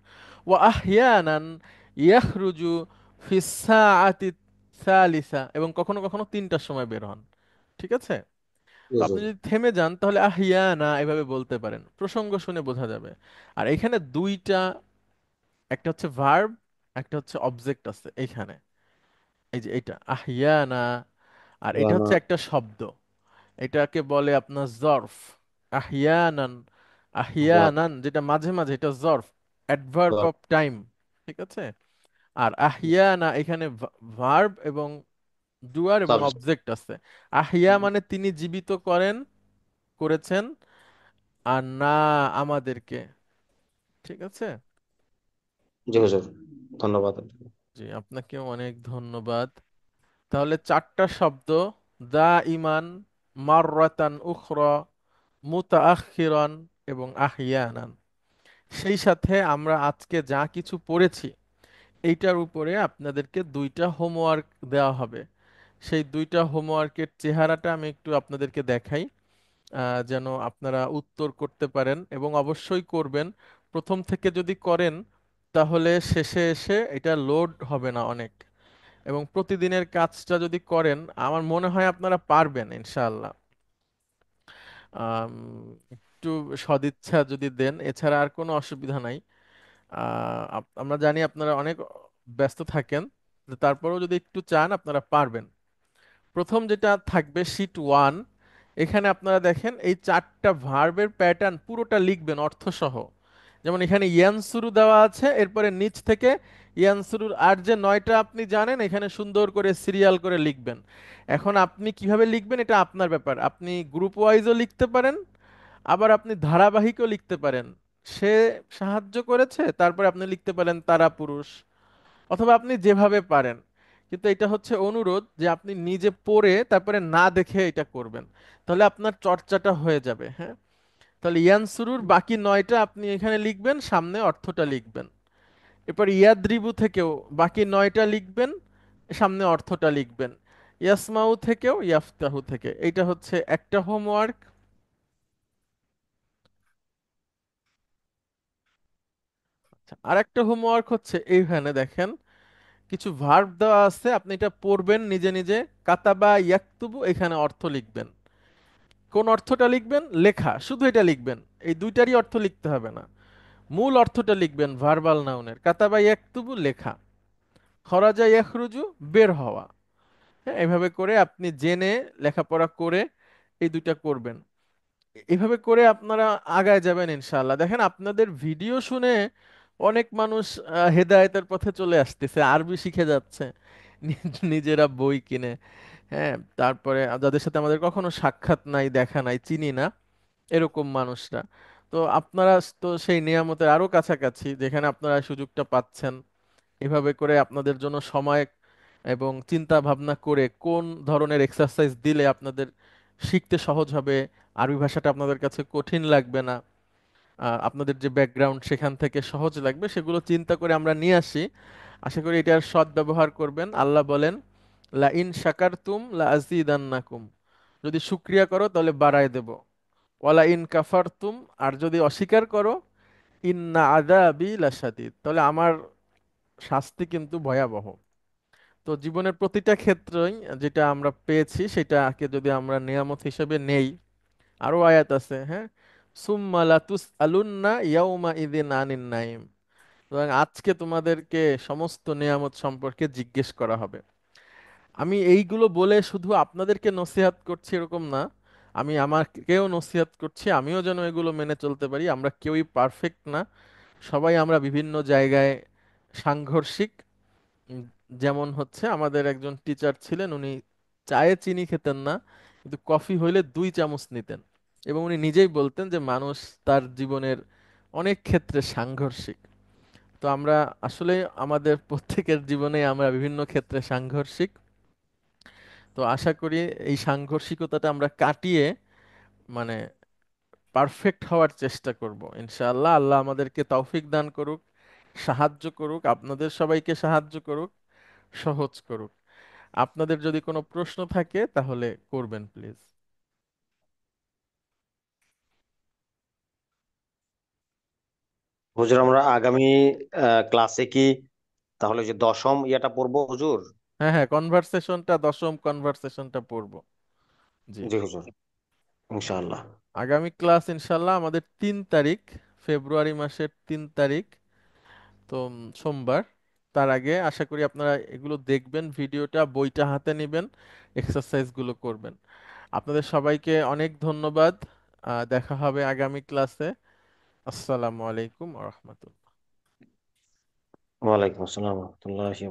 ওয়া আহইয়ানান ইয়াখরুজু ফিস সাআতি সালিসা, এবং কখনো কখনো 3টার সময় বের হন। ঠিক আছে। জি তো আপনি হুজুর। যদি থেমে যান তাহলে আহিয়ানা এভাবে বলতে পারেন, প্রসঙ্গ শুনে বোঝা যাবে। আর এখানে দুইটা, একটা হচ্ছে ভার্ব, একটা হচ্ছে অবজেক্ট আছে এইখানে। এই যে এটা আহিয়ানা, আর এটা ইয়ানা। হচ্ছে একটা শব্দ, এটাকে বলে আপনার জরফ। আহিয়ানান, ইয়ান। আহিয়ানান যেটা মাঝে মাঝে, এটা জরফ, অ্যাডভার্ব অফ টাইম। ঠিক আছে। আর আহিয়ানা এখানে ভার্ব এবং ডুয়ার এবং সাবজেক্ট। অবজেক্ট আছে। আহিয়া মানে তিনি জীবিত করেছেন, আর না আমাদেরকে। ঠিক আছে। জি হুজুর, ধন্যবাদ। জি, আপনাকেও অনেক ধন্যবাদ। তাহলে 4টা শব্দ: দা ইমান, মাররাতান উখরা, মুতাআখিরান এবং আহিয়ানান। সেই সাথে আমরা আজকে যা কিছু পড়েছি এইটার উপরে আপনাদেরকে 2টা হোমওয়ার্ক দেওয়া হবে। সেই 2টা হোমওয়ার্কের চেহারাটা আমি একটু আপনাদেরকে দেখাই, যেন আপনারা উত্তর করতে পারেন, এবং অবশ্যই করবেন। প্রথম থেকে যদি করেন তাহলে শেষে এসে এটা লোড হবে না অনেক। এবং প্রতিদিনের কাজটা যদি করেন আমার মনে হয় আপনারা পারবেন ইনশাআল্লাহ। আম, একটু সদিচ্ছা যদি দেন, এছাড়া আর কোনো অসুবিধা নাই। আমরা জানি আপনারা অনেক ব্যস্ত থাকেন, তারপরেও যদি একটু চান আপনারা পারবেন। প্রথম যেটা থাকবে শীট 1, এখানে আপনারা দেখেন এই 4টা ভার্বের প্যাটার্ন পুরোটা লিখবেন অর্থসহ। যেমন এখানে ইয়ানসুরু দেওয়া আছে, এরপরে নিচ থেকে ইয়ানসুরুর আর যে 9টা আপনি জানেন এখানে সুন্দর করে সিরিয়াল করে লিখবেন। এখন আপনি কিভাবে লিখবেন এটা আপনার ব্যাপার, আপনি গ্রুপ ওয়াইজও লিখতে পারেন, আবার আপনি ধারাবাহিকও লিখতে পারেন। সে সাহায্য করেছে, তারপরে আপনি লিখতে পারেন তারা পুরুষ, অথবা আপনি যেভাবে পারেন। কিন্তু এটা হচ্ছে অনুরোধ যে আপনি নিজে পড়ে তারপরে না দেখে এটা করবেন, তাহলে আপনার চর্চাটা হয়ে যাবে। হ্যাঁ, তাহলে ইয়ানসুরুর বাকি 9টা আপনি এখানে লিখবেন, সামনে অর্থটা লিখবেন। এরপর ইয়াদ্রিবু থেকেও বাকি 9টা লিখবেন, সামনে অর্থটা লিখবেন। ইয়াসমাউ থেকেও, ইয়াফতাহু থেকে। এইটা হচ্ছে একটা হোমওয়ার্ক। আচ্ছা, আরেকটা হোমওয়ার্ক হচ্ছে এইখানে দেখেন কিছু ভার্ব দেওয়া আছে, আপনি এটা পড়বেন নিজে নিজে। কাতাবা ইয়াকতুবু, এখানে অর্থ লিখবেন। কোন অর্থটা লিখবেন? লেখা, শুধু এটা লিখবেন। এই 2টারই অর্থ লিখতে হবে না, মূল অর্থটা লিখবেন ভার্বাল নাউনের। কাতাবা ইয়াকতুবু লেখা, খরাজা ইয়াখরুজু বের হওয়া। হ্যাঁ, এভাবে করে আপনি জেনে লেখাপড়া করে এই 2টা করবেন। এভাবে করে আপনারা আগায় যাবেন ইনশাআল্লাহ। দেখেন আপনাদের ভিডিও শুনে অনেক মানুষ হেদায়েতের পথে চলে আসতেছে, আরবি শিখে যাচ্ছে নিজেরা বই কিনে। হ্যাঁ, তারপরে যাদের সাথে আমাদের কখনো সাক্ষাৎ নাই, দেখা নাই, চিনি না, এরকম মানুষরা। তো আপনারা তো সেই নিয়ামতের আরো কাছাকাছি, যেখানে আপনারা সুযোগটা পাচ্ছেন। এভাবে করে আপনাদের জন্য সময় এবং চিন্তা ভাবনা করে কোন ধরনের এক্সারসাইজ দিলে আপনাদের শিখতে সহজ হবে, আরবি ভাষাটা আপনাদের কাছে কঠিন লাগবে না, আপনাদের যে ব্যাকগ্রাউন্ড সেখান থেকে সহজ লাগবে, সেগুলো চিন্তা করে আমরা নিয়ে আসি। আশা করি এটার সৎ ব্যবহার করবেন। আল্লাহ বলেন, লা ইন শাকারতুম লা আযীদান্নাকুম, যদি শুকরিয়া করো তাহলে বাড়ায় দেব। ওয়ালা ইন কাফারতুম, আর যদি অস্বীকার করো, ইন্না আযাবি লাশাদীদ, তাহলে আমার শাস্তি কিন্তু ভয়াবহ। তো জীবনের প্রতিটা ক্ষেত্রেই যেটা আমরা পেয়েছি সেটাকে যদি আমরা নিয়ামত হিসেবে নেই, আরো আয়াত আছে, হ্যাঁ, সুম্মা লাতুস আলুন্না ইয়াউমা ইদিন আনিন নাইম, সুতরাং আজকে তোমাদেরকে সমস্ত নিয়ামত সম্পর্কে জিজ্ঞেস করা হবে। আমি এইগুলো বলে শুধু আপনাদেরকে নসিহাত করছি এরকম না, আমি আমাকেও নসিহাত করছি, আমিও যেন এগুলো মেনে চলতে পারি। আমরা কেউই পারফেক্ট না, সবাই আমরা বিভিন্ন জায়গায় সাংঘর্ষিক। উম, যেমন হচ্ছে আমাদের একজন টিচার ছিলেন, উনি চায়ে চিনি খেতেন না, কিন্তু কফি হইলে 2 চামচ নিতেন, এবং উনি নিজেই বলতেন যে মানুষ তার জীবনের অনেক ক্ষেত্রে সাংঘর্ষিক। তো আমরা আসলে আমাদের প্রত্যেকের জীবনে আমরা বিভিন্ন ক্ষেত্রে সাংঘর্ষিক। তো আশা করি এই সাংঘর্ষিকতাটা আমরা কাটিয়ে মানে পারফেক্ট হওয়ার চেষ্টা করব ইনশাআল্লাহ। আল্লাহ আমাদেরকে তৌফিক দান করুক, সাহায্য করুক, আপনাদের সবাইকে সাহায্য করুক, সহজ করুক। আপনাদের যদি কোনো প্রশ্ন থাকে তাহলে করবেন প্লিজ। হুজুর আমরা আগামী ক্লাসে কি তাহলে যে দশম ইয়াটা পড়বো হুজুর? হ্যাঁ হ্যাঁ, কনভারসেশনটা, দশম কনভারসেশনটা পড়বো। জি, জি হুজুর, ইনশাআল্লাহ। আগামী ক্লাস ইনশাল্লাহ আমাদের 3 তারিখ, ফেব্রুয়ারি মাসের 3 তারিখ, তো সোমবার। তার আগে আশা করি আপনারা এগুলো দেখবেন, ভিডিওটা, বইটা হাতে নেবেন, এক্সারসাইজগুলো করবেন। আপনাদের সবাইকে অনেক ধন্যবাদ। দেখা হবে আগামী ক্লাসে। আসসালামু আলাইকুম ওয়া রাহমাতুল্লাহ। ওয়ালাইকুম আসসালাম ওয়া রাহমাতুল্লাহি